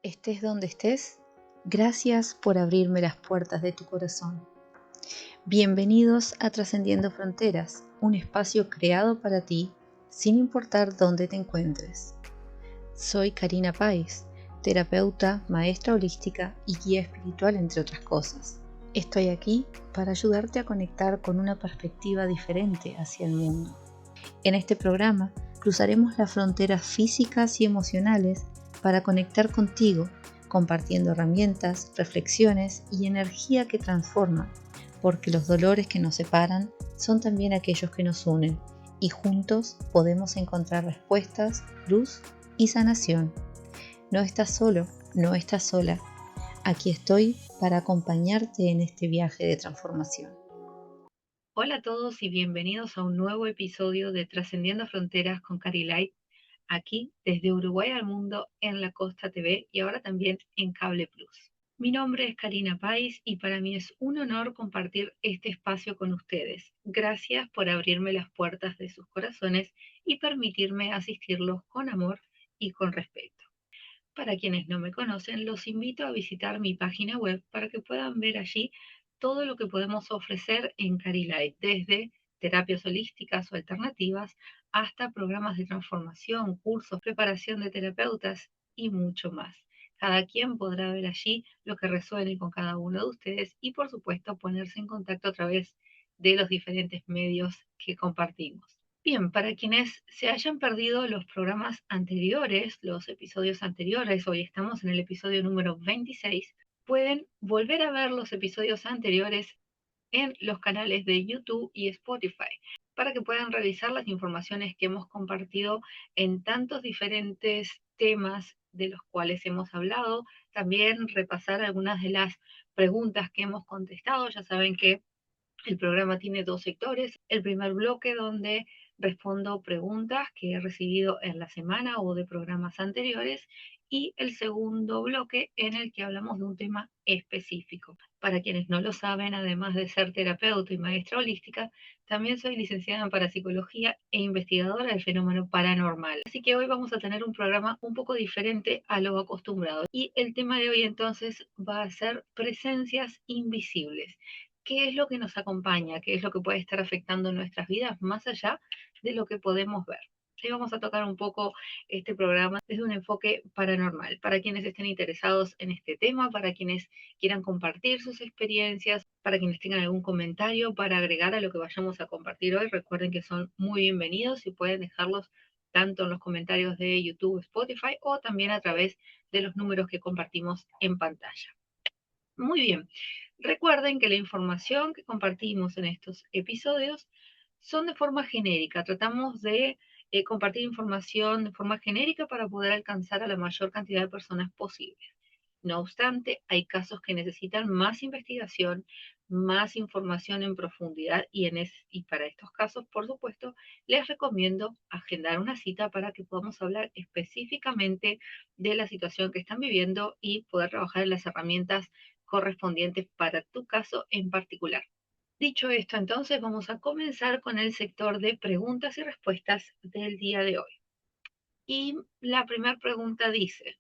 Estés donde estés, gracias por abrirme las puertas de tu corazón. Bienvenidos a Trascendiendo Fronteras, un espacio creado para ti sin importar dónde te encuentres. Soy Karina Páez, terapeuta, maestra holística y guía espiritual, entre otras cosas. Estoy aquí para ayudarte a conectar con una perspectiva diferente hacia el mundo. En este programa cruzaremos las fronteras físicas y emocionales para conectar contigo, compartiendo herramientas, reflexiones y energía que transforman, porque los dolores que nos separan son también aquellos que nos unen, y juntos podemos encontrar respuestas, luz y sanación. No estás solo, no estás sola. Aquí estoy para acompañarte en este viaje de transformación. Hola a todos y bienvenidos a un nuevo episodio de Trascendiendo Fronteras con Cari Light, aquí desde Uruguay al mundo en La Costa TV y ahora también en Cable Plus. Mi nombre es Karina Páez y para mí es un honor compartir este espacio con ustedes. Gracias por abrirme las puertas de sus corazones y permitirme asistirlos con amor y con respeto. Para quienes no me conocen, los invito a visitar mi página web para que puedan ver allí todo lo que podemos ofrecer en Carilight, desde terapias holísticas o alternativas hasta programas de transformación, cursos, preparación de terapeutas y mucho más. Cada quien podrá ver allí lo que resuene con cada uno de ustedes y, por supuesto, ponerse en contacto a través de los diferentes medios que compartimos. Bien, para quienes se hayan perdido los programas anteriores, los episodios anteriores, hoy estamos en el episodio número 26, pueden volver a ver los episodios anteriores en los canales de YouTube y Spotify para que puedan revisar las informaciones que hemos compartido en tantos diferentes temas de los cuales hemos hablado, también repasar algunas de las preguntas que hemos contestado. Ya saben que el programa tiene dos sectores. El primer bloque donde respondo preguntas que he recibido en la semana o de programas anteriores, y el segundo bloque en el que hablamos de un tema específico. Para quienes no lo saben, además de ser terapeuta y maestra holística, también soy licenciada en parapsicología e investigadora del fenómeno paranormal. Así que hoy vamos a tener un programa un poco diferente a lo acostumbrado. Y el tema de hoy entonces va a ser presencias invisibles. ¿Qué es lo que nos acompaña? ¿Qué es lo que puede estar afectando nuestras vidas más allá de lo que podemos ver? Hoy vamos a tocar un poco este programa desde un enfoque paranormal, para quienes estén interesados en este tema, para quienes quieran compartir sus experiencias, para quienes tengan algún comentario para agregar a lo que vayamos a compartir hoy. Recuerden que son muy bienvenidos y pueden dejarlos tanto en los comentarios de YouTube, Spotify o también a través de los números que compartimos en pantalla. Muy bien. Recuerden que la información que compartimos en estos episodios son de forma genérica. Tratamos de compartir información de forma genérica para poder alcanzar a la mayor cantidad de personas posible. No obstante, hay casos que necesitan más investigación, más información en profundidad, y para estos casos, por supuesto, les recomiendo agendar una cita para que podamos hablar específicamente de la situación que están viviendo y poder trabajar en las herramientas correspondientes para tu caso en particular. Dicho esto, entonces vamos a comenzar con el sector de preguntas y respuestas del día de hoy. Y la primera pregunta dice: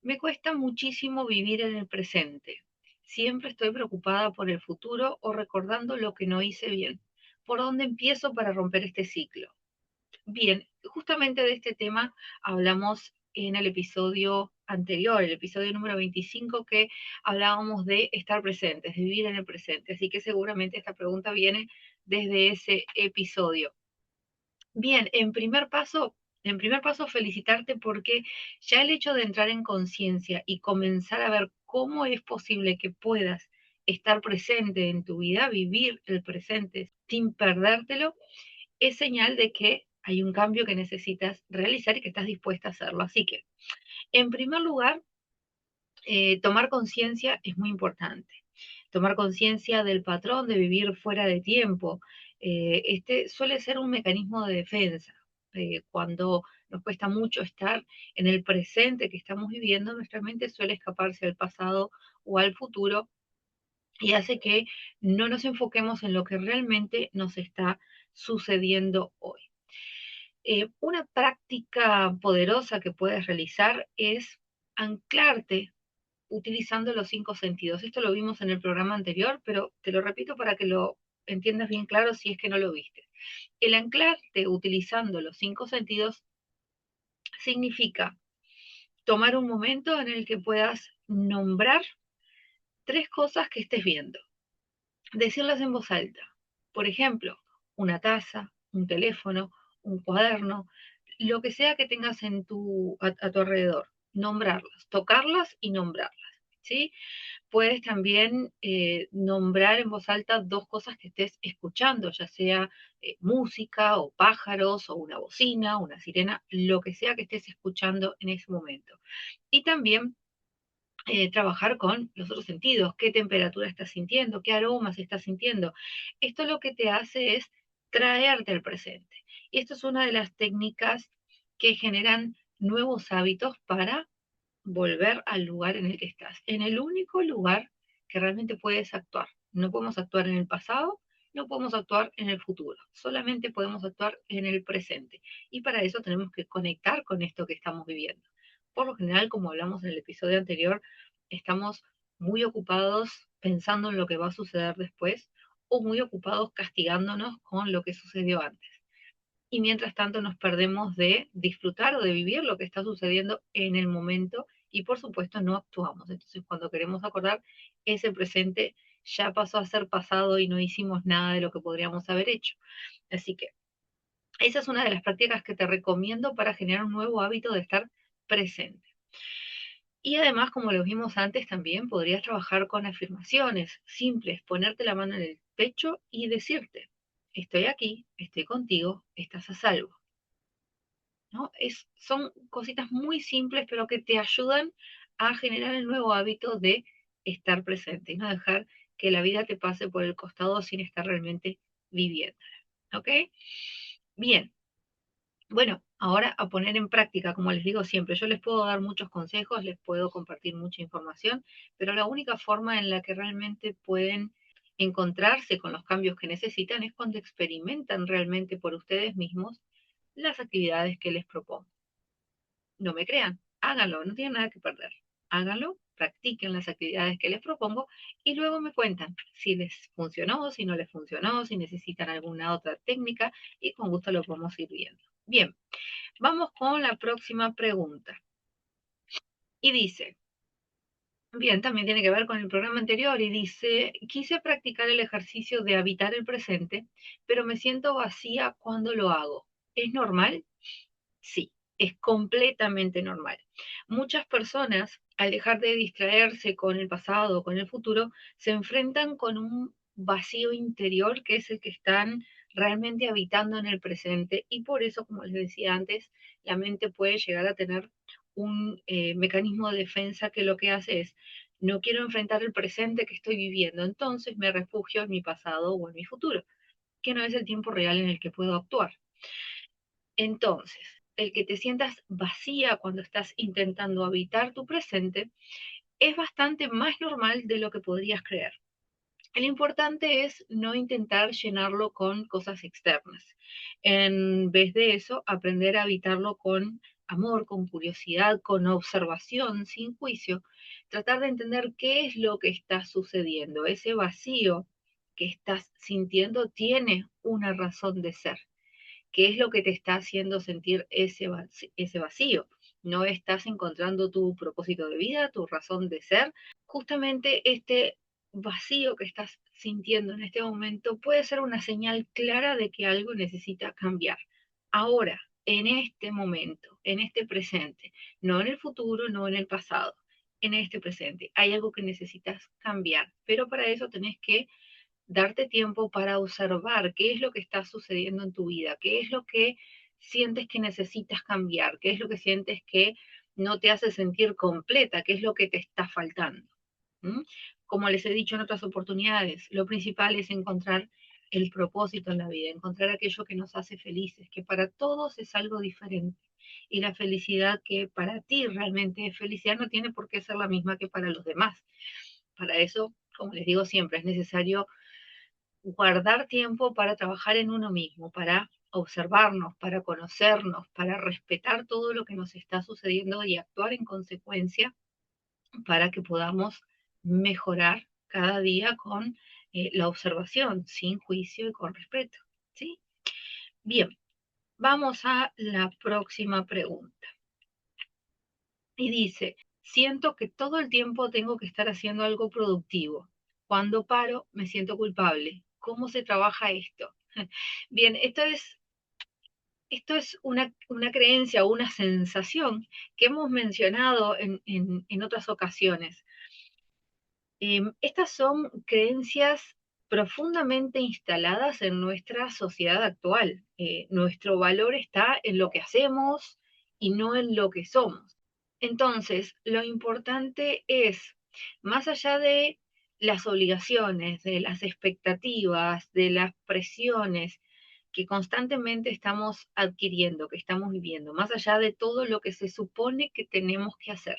me cuesta muchísimo vivir en el presente. Siempre estoy preocupada por el futuro o recordando lo que no hice bien. ¿Por dónde empiezo para romper este ciclo? Bien, justamente de este tema hablamos en el episodio anterior, el episodio número 25, que hablábamos de estar presentes, de vivir en el presente. Así que seguramente esta pregunta viene desde ese episodio. Bien, en primer paso, felicitarte porque ya el hecho de entrar en conciencia y comenzar a ver cómo es posible que puedas estar presente en tu vida, vivir el presente sin perdértelo, es señal de que hay un cambio que necesitas realizar y que estás dispuesta a hacerlo. Así que, en primer lugar, tomar conciencia es muy importante. Tomar conciencia del patrón de vivir fuera de tiempo. Este suele ser un mecanismo de defensa. Cuando nos cuesta mucho estar en el presente que estamos viviendo, nuestra mente suele escaparse al pasado o al futuro y hace que no nos enfoquemos en lo que realmente nos está sucediendo hoy. Una práctica poderosa que puedes realizar es anclarte utilizando los 5 sentidos. Esto lo vimos en el programa anterior, pero te lo repito para que lo entiendas bien claro si es que no lo viste. El anclarte utilizando los 5 sentidos significa tomar un momento en el que puedas nombrar 3 cosas que estés viendo, decirlas en voz alta. Por ejemplo, una taza, un teléfono, un cuaderno, lo que sea que tengas a tu alrededor. Nombrarlas, tocarlas y nombrarlas. ¿Sí? Puedes también nombrar en voz alta 2 cosas que estés escuchando, ya sea música o pájaros o una bocina, una sirena, lo que sea que estés escuchando en ese momento. Y también trabajar con los otros sentidos, qué temperatura estás sintiendo, qué aromas estás sintiendo. Esto lo que te hace es traerte al presente. Y esto es una de las técnicas que generan nuevos hábitos para volver al lugar en el que estás, en el único lugar que realmente puedes actuar. No podemos actuar en el pasado, no podemos actuar en el futuro, solamente podemos actuar en el presente. Y para eso tenemos que conectar con esto que estamos viviendo. Por lo general, como hablamos en el episodio anterior, estamos muy ocupados pensando en lo que va a suceder después o muy ocupados castigándonos con lo que sucedió antes. Y mientras tanto nos perdemos de disfrutar o de vivir lo que está sucediendo en el momento y por supuesto no actuamos. Entonces cuando queremos acordar, ese presente ya pasó a ser pasado y no hicimos nada de lo que podríamos haber hecho. Así que esa es una de las prácticas que te recomiendo para generar un nuevo hábito de estar presente. Y además, como lo vimos antes, también podrías trabajar con afirmaciones simples, ponerte la mano en el pecho y decirte, estoy aquí, estoy contigo, estás a salvo. ¿No? Son cositas muy simples, pero que te ayudan a generar el nuevo hábito de estar presente y no dejar que la vida te pase por el costado sin estar realmente viviendo. ¿Ok? Bien. Bueno, ahora a poner en práctica, como les digo siempre, yo les puedo dar muchos consejos, les puedo compartir mucha información, pero la única forma en la que realmente pueden encontrarse con los cambios que necesitan es cuando experimentan realmente por ustedes mismos las actividades que les propongo. No me crean, háganlo, no tienen nada que perder. Háganlo, practiquen las actividades que les propongo y luego me cuentan si les funcionó, si no les funcionó, si necesitan alguna otra técnica y con gusto lo podemos ir viendo. Bien, vamos con la próxima pregunta. Y dice, bien, también tiene que ver con el programa anterior y dice, quise practicar el ejercicio de habitar el presente, pero me siento vacía cuando lo hago. ¿Es normal? Sí, es completamente normal. Muchas personas, al dejar de distraerse con el pasado o con el futuro, se enfrentan con un vacío interior que es el que están realmente habitando en el presente y por eso, como les decía antes, la mente puede llegar a tener un mecanismo de defensa que lo que hace es, no quiero enfrentar el presente que estoy viviendo, entonces me refugio en mi pasado o en mi futuro, que no es el tiempo real en el que puedo actuar. Entonces, el que te sientas vacía cuando estás intentando habitar tu presente es bastante más normal de lo que podrías creer. El importante es no intentar llenarlo con cosas externas. En vez de eso, aprender a habitarlo con amor, con curiosidad, con observación, sin juicio. Tratar de entender qué es lo que está sucediendo. Ese vacío que estás sintiendo tiene una razón de ser. ¿Qué es lo que te está haciendo sentir ese vacío? No estás encontrando tu propósito de vida, tu razón de ser. Justamente este vacío que estás sintiendo en este momento puede ser una señal clara de que algo necesita cambiar. Ahora, en este momento, en este presente, no en el futuro, no en el pasado, en este presente, hay algo que necesitas cambiar, pero para eso tenés que darte tiempo para observar qué es lo que está sucediendo en tu vida, qué es lo que sientes que necesitas cambiar, qué es lo que sientes que no te hace sentir completa, qué es lo que te está faltando. ¿Mm? Como les he dicho en otras oportunidades, lo principal es encontrar el propósito en la vida, encontrar aquello que nos hace felices, que para todos es algo diferente. Y la felicidad que para ti realmente es felicidad no tiene por qué ser la misma que para los demás. Para eso, como les digo siempre, es necesario guardar tiempo para trabajar en uno mismo, para observarnos, para conocernos, para respetar todo lo que nos está sucediendo y actuar en consecuencia para que podamos mejorar cada día con la observación, sin juicio y con respeto. ¿Sí? Bien, vamos a la próxima pregunta. Y dice, siento que todo el tiempo tengo que estar haciendo algo productivo. Cuando paro, me siento culpable. ¿Cómo se trabaja esto? Bien, esto es una creencia o una sensación que hemos mencionado en otras ocasiones. Estas son creencias profundamente instaladas en nuestra sociedad actual. Nuestro valor está en lo que hacemos y no en lo que somos. Entonces, lo importante es, más allá de las obligaciones, de las expectativas, de las presiones que constantemente estamos adquiriendo, que estamos viviendo, más allá de todo lo que se supone que tenemos que hacer,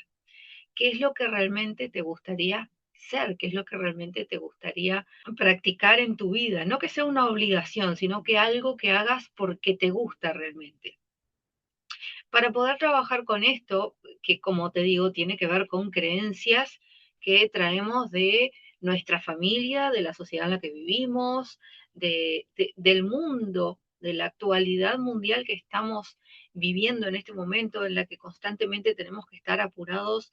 qué es lo que realmente te gustaría ser, qué es lo que realmente te gustaría practicar en tu vida. No que sea una obligación, sino que algo que hagas porque te gusta realmente. Para poder trabajar con esto, que como te digo, tiene que ver con creencias que traemos de nuestra familia, de la sociedad en la que vivimos, del mundo, de la actualidad mundial que estamos viviendo en este momento, en la que constantemente tenemos que estar apurados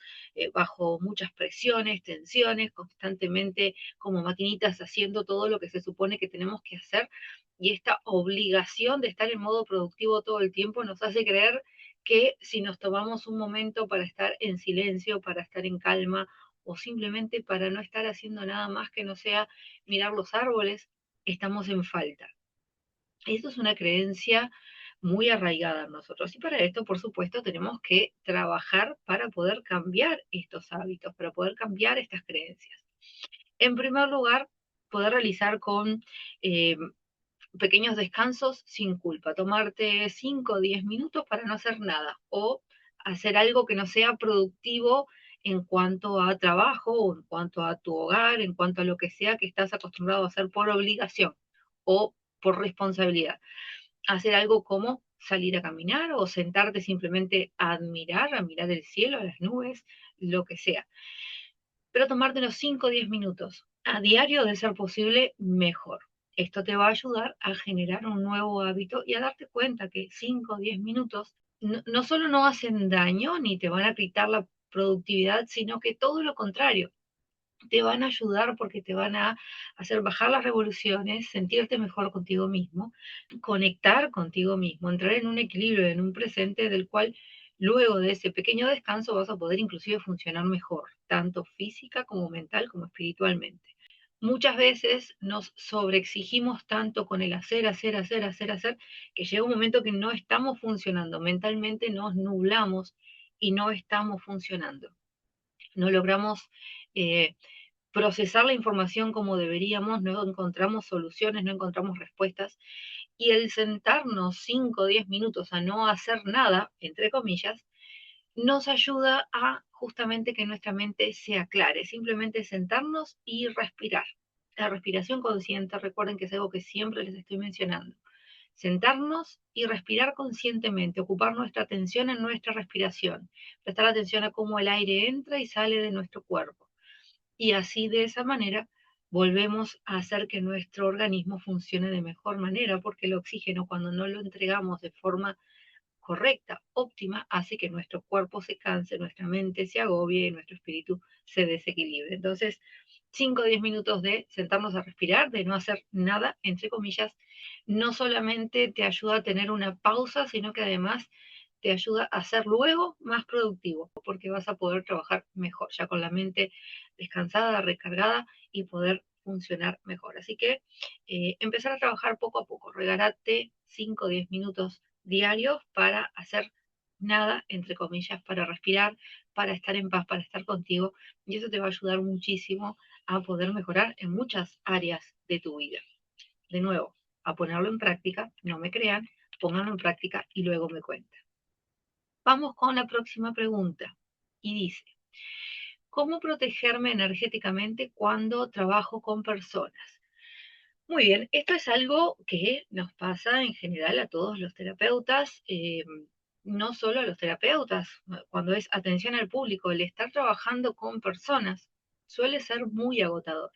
bajo muchas presiones, tensiones, constantemente como maquinitas haciendo todo lo que se supone que tenemos que hacer. Y esta obligación de estar en modo productivo todo el tiempo nos hace creer que si nos tomamos un momento para estar en silencio, para estar en calma o simplemente para no estar haciendo nada más que no sea mirar los árboles, estamos en falta. Esto es una creencia muy arraigada en nosotros y para esto, por supuesto, tenemos que trabajar para poder cambiar estos hábitos, para poder cambiar estas creencias. En primer lugar, poder realizar con pequeños descansos sin culpa, tomarte 5 o 10 minutos para no hacer nada o hacer algo que no sea productivo en cuanto a trabajo o en cuanto a tu hogar, en cuanto a lo que sea que estás acostumbrado a hacer por obligación o por responsabilidad. Hacer algo como salir a caminar o sentarte simplemente a mirar el cielo, a las nubes, lo que sea. Pero tomarte los 5 o 10 minutos a diario, de ser posible, mejor. Esto te va a ayudar a generar un nuevo hábito y a darte cuenta que 5 o 10 minutos no solo no hacen daño ni te van a quitar la productividad, sino que todo lo contrario, te van a ayudar porque te van a hacer bajar las revoluciones, sentirte mejor contigo mismo, conectar contigo mismo, entrar en un equilibrio, en un presente del cual luego de ese pequeño descanso vas a poder inclusive funcionar mejor, tanto física como mental como espiritualmente. Muchas veces nos sobreexigimos tanto con el hacer, que llega un momento que no estamos funcionando, mentalmente nos nublamos y no estamos funcionando. No logramos eh, procesar la información como deberíamos, no encontramos soluciones, no encontramos respuestas. Y el sentarnos 5 o 10 minutos a no hacer nada, entre comillas, nos ayuda a justamente que nuestra mente se aclare, simplemente sentarnos y respirar. La respiración consciente, recuerden que es algo que siempre les estoy mencionando. Sentarnos y respirar conscientemente, ocupar nuestra atención en nuestra respiración, prestar atención a cómo el aire entra y sale de nuestro cuerpo. Y así de esa manera volvemos a hacer que nuestro organismo funcione de mejor manera, porque el oxígeno cuando no lo entregamos de forma correcta, óptima, hace que nuestro cuerpo se canse, nuestra mente se agobie y nuestro espíritu se desequilibre. Entonces, 5 o 10 minutos de sentarnos a respirar, de no hacer nada, entre comillas, no solamente te ayuda a tener una pausa, sino que además te ayuda a ser luego más productivo, porque vas a poder trabajar mejor, ya con la mente descansada, recargada y poder funcionar mejor. Así que empezar a trabajar poco a poco, regalate 5 o 10 minutos diarios para hacer nada, entre comillas, para respirar, para estar en paz, para estar contigo, y eso te va a ayudar muchísimo a poder mejorar en muchas áreas de tu vida. De nuevo, a ponerlo en práctica, no me crean, pónganlo en práctica y luego me cuentan. Vamos con la próxima pregunta. Y dice, ¿cómo protegerme energéticamente cuando trabajo con personas? Muy bien, esto es algo que nos pasa en general a todos los terapeutas, no solo a los terapeutas, cuando es atención al público, el estar trabajando con personas suele ser muy agotador.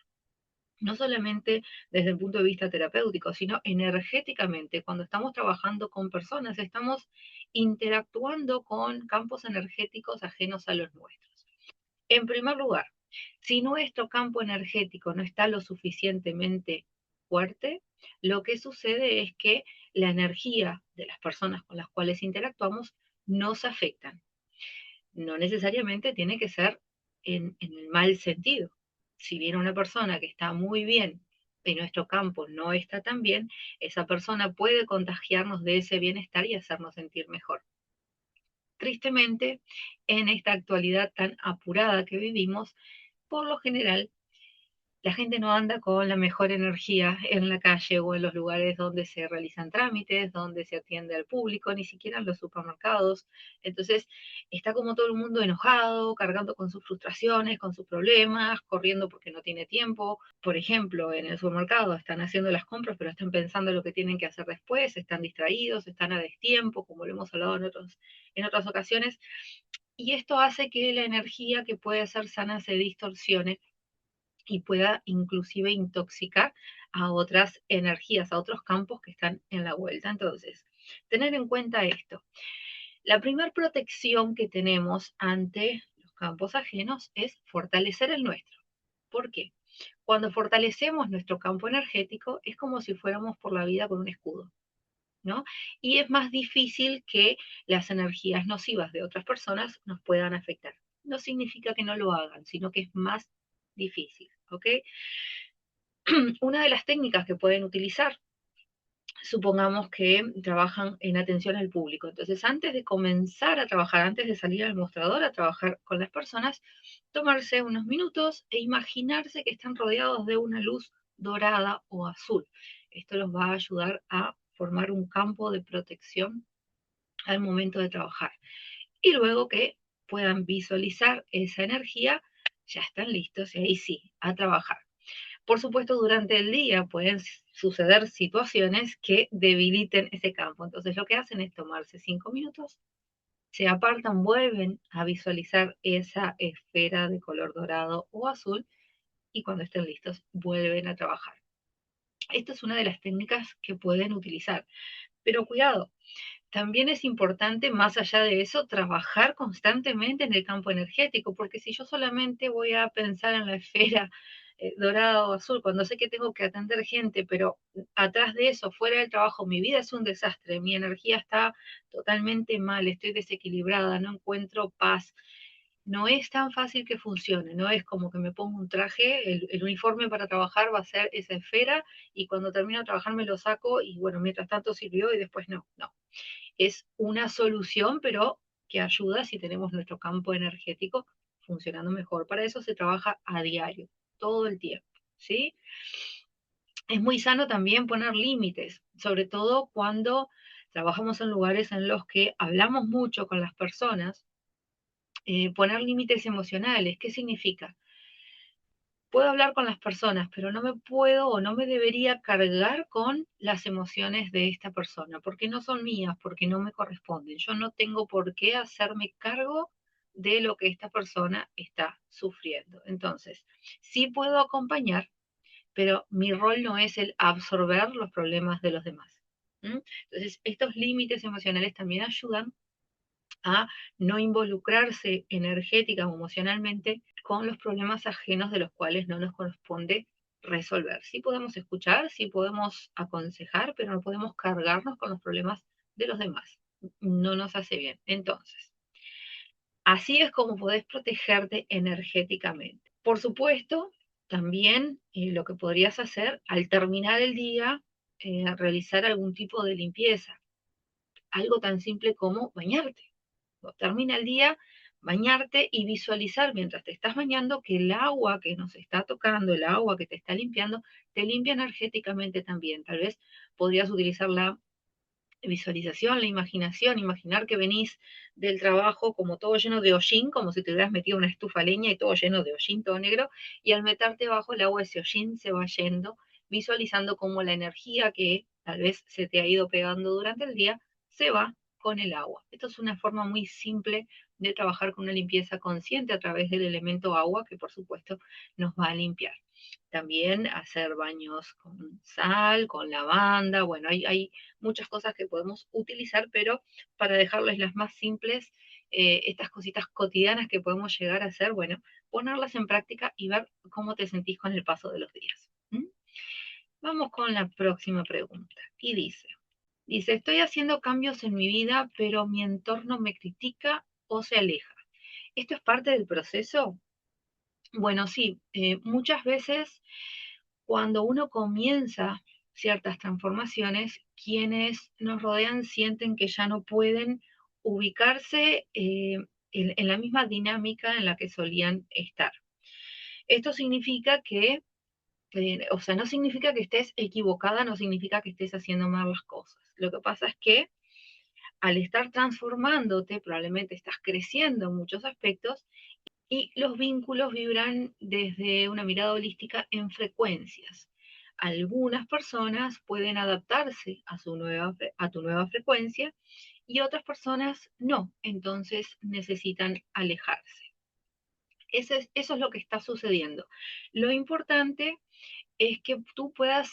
No solamente desde el punto de vista terapéutico, sino energéticamente. Cuando estamos trabajando con personas, estamos interactuando con campos energéticos ajenos a los nuestros. En primer lugar, si nuestro campo energético no está lo suficientemente fuerte, lo que sucede es que la energía de las personas con las cuales interactuamos nos afectan. No necesariamente tiene que ser en el mal sentido. Si viene una persona que está muy bien y nuestro campo no está tan bien, esa persona puede contagiarnos de ese bienestar y hacernos sentir mejor. Tristemente, en esta actualidad tan apurada que vivimos, por lo general la gente no anda con la mejor energía en la calle o en los lugares donde se realizan trámites, donde se atiende al público, ni siquiera en los supermercados. Entonces, está como todo el mundo enojado, cargando con sus frustraciones, con sus problemas, corriendo porque no tiene tiempo. Por ejemplo, en el supermercado están haciendo las compras, pero están pensando en lo que tienen que hacer después, están distraídos, están a destiempo, como lo hemos hablado en otras ocasiones. Y esto hace que la energía que puede ser sana se distorsione y pueda inclusive intoxicar a otras energías, a otros campos que están en la vuelta. Entonces, tener en cuenta esto. La primera protección que tenemos ante los campos ajenos es fortalecer el nuestro. ¿Por qué? Cuando fortalecemos nuestro campo energético es como si fuéramos por la vida con un escudo, ¿no? Y es más difícil que las energías nocivas de otras personas nos puedan afectar. No significa que no lo hagan, sino que es más difícil, ¿ok? Una de las técnicas que pueden utilizar, supongamos que trabajan en atención al público. Entonces, antes de comenzar a trabajar, antes de salir al mostrador a trabajar con las personas, tomarse unos minutos e imaginarse que están rodeados de una luz dorada o azul. Esto los va a ayudar a formar un campo de protección al momento de trabajar. Y luego que puedan visualizar esa energía, ya están listos y ahí sí, a trabajar. Por supuesto, durante el día pueden suceder situaciones que debiliten ese campo. Entonces, lo que hacen es tomarse 5 minutos, se apartan, vuelven a visualizar esa esfera de color dorado o azul y cuando estén listos, vuelven a trabajar. Esta es una de las técnicas que pueden utilizar. Pero cuidado, también es importante, más allá de eso, trabajar constantemente en el campo energético, porque si yo solamente voy a pensar en la esfera dorada o azul, cuando sé que tengo que atender gente, pero atrás de eso, fuera del trabajo, mi vida es un desastre, mi energía está totalmente mal, estoy desequilibrada, no encuentro paz. No es tan fácil que funcione, no es como que me pongo un traje, el uniforme para trabajar va a ser esa esfera y cuando termino de trabajar me lo saco y bueno, mientras tanto sirvió y después no, no es una solución, pero que ayuda si tenemos nuestro campo energético funcionando mejor. Para eso se trabaja a diario, todo el tiempo, ¿sí? Es muy sano también poner límites, sobre todo cuando trabajamos en lugares en los que hablamos mucho con las personas, poner límites emocionales. ¿Qué significa? Puedo hablar con las personas, pero no me puedo o no me debería cargar con las emociones de esta persona, porque no son mías, porque no me corresponden. Yo no tengo por qué hacerme cargo de lo que esta persona está sufriendo. Entonces, sí puedo acompañar, pero mi rol no es el absorber los problemas de los demás. Entonces, estos límites emocionales también ayudan a no involucrarse energética o emocionalmente con los problemas ajenos de los cuales no nos corresponde resolver. Sí podemos escuchar, sí podemos aconsejar, pero no podemos cargarnos con los problemas de los demás. No nos hace bien. Entonces, así es como podés protegerte energéticamente. Por supuesto, también lo que podrías hacer al terminar el día, realizar algún tipo de limpieza. Algo tan simple como bañarte. Termina el día, bañarte y visualizar mientras te estás bañando que el agua que nos está tocando, el agua que te está limpiando, te limpia energéticamente también. Tal vez podrías utilizar la visualización, la imaginación, imaginar que venís del trabajo como todo lleno de hollín, como si te hubieras metido una estufa leña y todo lleno de hollín, todo negro, y al meterte bajo el agua ese hollín se va yendo visualizando cómo la energía que tal vez se te ha ido pegando durante el día se va con el agua. Esto es una forma muy simple de trabajar con una limpieza consciente a través del elemento agua, que por supuesto nos va a limpiar. También hacer baños con sal, con lavanda, bueno, hay muchas cosas que podemos utilizar, pero para dejarles las más simples, estas cositas cotidianas que podemos llegar a hacer, bueno, ponerlas en práctica y ver cómo te sentís con el paso de los días. ¿Mm? Vamos con la próxima pregunta. Y dice, estoy haciendo cambios en mi vida, pero mi entorno me critica o se aleja. ¿Esto es parte del proceso? Bueno, sí, muchas veces cuando uno comienza ciertas transformaciones, quienes nos rodean sienten que ya no pueden ubicarse en la misma dinámica en la que solían estar. Esto significa que, o sea, no significa que estés equivocada, no significa que estés haciendo mal las cosas. Lo que pasa es que al estar transformándote, probablemente estás creciendo en muchos aspectos y los vínculos vibran desde una mirada holística en frecuencias. Algunas personas pueden adaptarse a tu nueva frecuencia y otras personas no, entonces necesitan alejarse. Eso es lo que está sucediendo. Lo importante es que tú puedas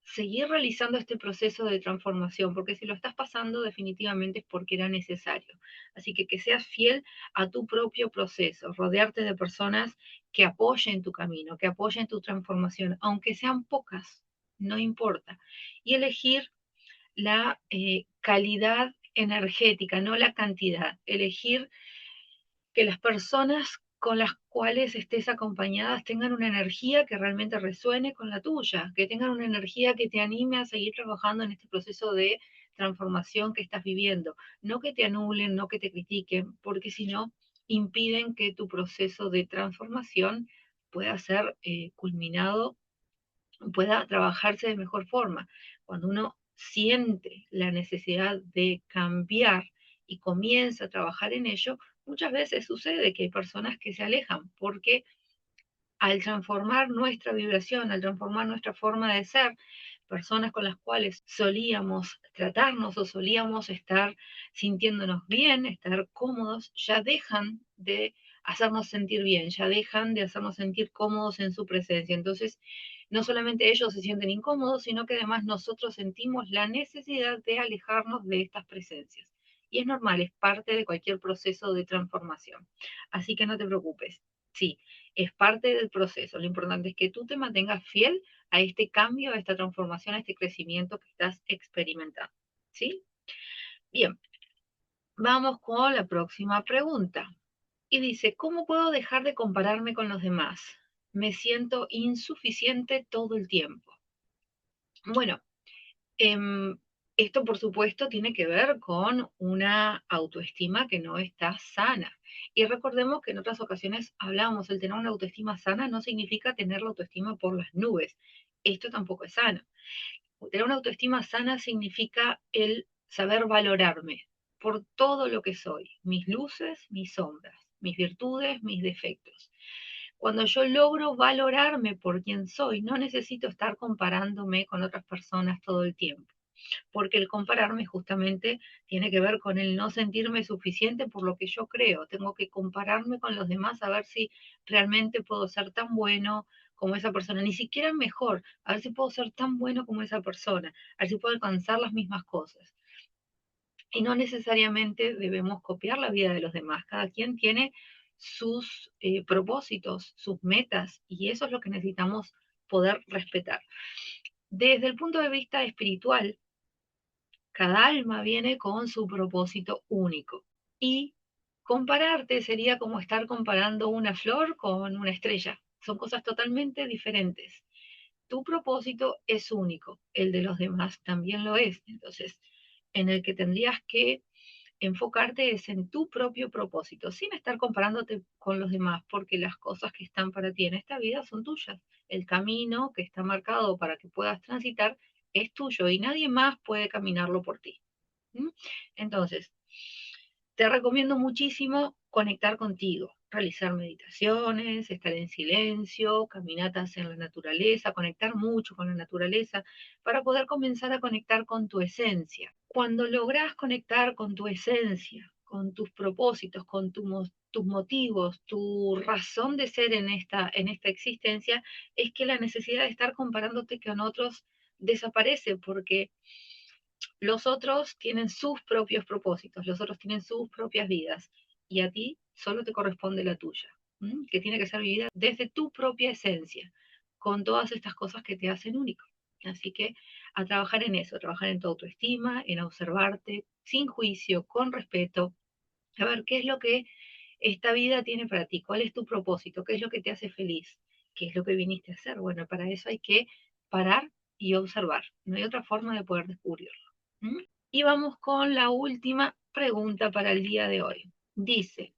seguir realizando este proceso de transformación, porque si lo estás pasando definitivamente es porque era necesario. Así que seas fiel a tu propio proceso, rodearte de personas que apoyen tu camino, que apoyen tu transformación, aunque sean pocas, no importa. Y elegir la calidad energética, no la cantidad. Elegir que las personas con las cuales estés acompañadas tengan una energía que realmente resuene con la tuya, que tengan una energía que te anime a seguir trabajando en este proceso de transformación que estás viviendo. No que te anulen, no que te critiquen, porque si no, impiden que tu proceso de transformación pueda ser culminado, pueda trabajarse de mejor forma. Cuando uno siente la necesidad de cambiar y comienza a trabajar en ello, muchas veces sucede que hay personas que se alejan porque al transformar nuestra vibración, al transformar nuestra forma de ser, personas con las cuales solíamos tratarnos o solíamos estar sintiéndonos bien, estar cómodos, ya dejan de hacernos sentir bien, ya dejan de hacernos sentir cómodos en su presencia. Entonces, no solamente ellos se sienten incómodos, sino que además nosotros sentimos la necesidad de alejarnos de estas presencias. Y es normal, es parte de cualquier proceso de transformación. Así que no te preocupes. Sí, es parte del proceso. Lo importante es que tú te mantengas fiel a este cambio, a esta transformación, a este crecimiento que estás experimentando. ¿Sí? Bien, vamos con la próxima pregunta. Y dice, ¿cómo puedo dejar de compararme con los demás? Me siento insuficiente todo el tiempo. Bueno, em, esto por supuesto tiene que ver con una autoestima que no está sana. Y recordemos que en otras ocasiones hablábamos, el tener una autoestima sana no significa tener la autoestima por las nubes. Esto tampoco es sano. Tener una autoestima sana significa el saber valorarme por todo lo que soy, mis luces, mis sombras, mis virtudes, mis defectos. Cuando yo logro valorarme por quien soy, no necesito estar comparándome con otras personas todo el tiempo, porque el compararme justamente tiene que ver con el no sentirme suficiente por lo que yo creo. Tengo que compararme con los demás a ver si realmente puedo ser tan bueno como esa persona, ni siquiera mejor, a ver si puedo ser tan bueno como esa persona, a ver si puedo alcanzar las mismas cosas. Y no necesariamente debemos copiar la vida de los demás, cada quien tiene sus propósitos, sus metas, y eso es lo que necesitamos poder respetar. Desde el punto de vista espiritual, cada alma viene con su propósito único. Y compararte sería como estar comparando una flor con una estrella. Son cosas totalmente diferentes. Tu propósito es único, el de los demás también lo es. Entonces, en el que tendrías que enfocarte es en tu propio propósito, sin estar comparándote con los demás, porque las cosas que están para ti en esta vida son tuyas. El camino que está marcado para que puedas transitar es tuyo y nadie más puede caminarlo por ti. ¿Mm? Entonces, te recomiendo muchísimo conectar contigo, realizar meditaciones, estar en silencio, caminatas en la naturaleza, conectar mucho con la naturaleza para poder comenzar a conectar con tu esencia. Cuando logras conectar con tu esencia, con tus propósitos, con tus motivos, tu razón de ser en esta existencia, es que la necesidad de estar comparándote con otros desaparece porque los otros tienen sus propios propósitos, los otros tienen sus propias vidas y a ti solo te corresponde la tuya, que tiene que ser vivida desde tu propia esencia, con todas estas cosas que te hacen único. Así que a trabajar en eso, a trabajar en tu autoestima, en observarte sin juicio, con respeto, a ver qué es lo que esta vida tiene para ti, cuál es tu propósito, qué es lo que te hace feliz, qué es lo que viniste a hacer. Bueno, para eso hay que parar y observar. No hay otra forma de poder descubrirlo. ¿Mm? Y vamos con la última pregunta para el día de hoy. Dice,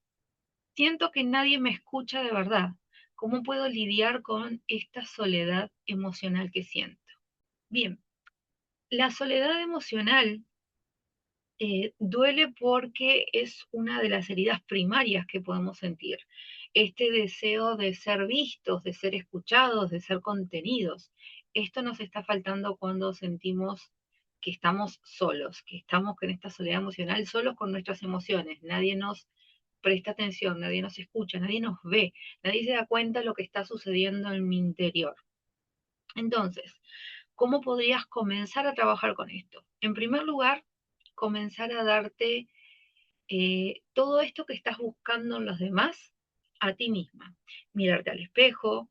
siento que nadie me escucha de verdad. ¿Cómo puedo lidiar con esta soledad emocional que siento? Bien, la soledad emocional duele porque es una de las heridas primarias que podemos sentir. Este deseo de ser vistos, de ser escuchados, de ser contenidos. Esto nos está faltando cuando sentimos que estamos solos, que estamos con esta soledad emocional, solos con nuestras emociones. Nadie nos presta atención, nadie nos escucha, nadie nos ve, nadie se da cuenta de lo que está sucediendo en mi interior. Entonces, ¿cómo podrías comenzar a trabajar con esto? En primer lugar, comenzar a darte todo esto que estás buscando en los demás a ti misma. Mirarte al espejo,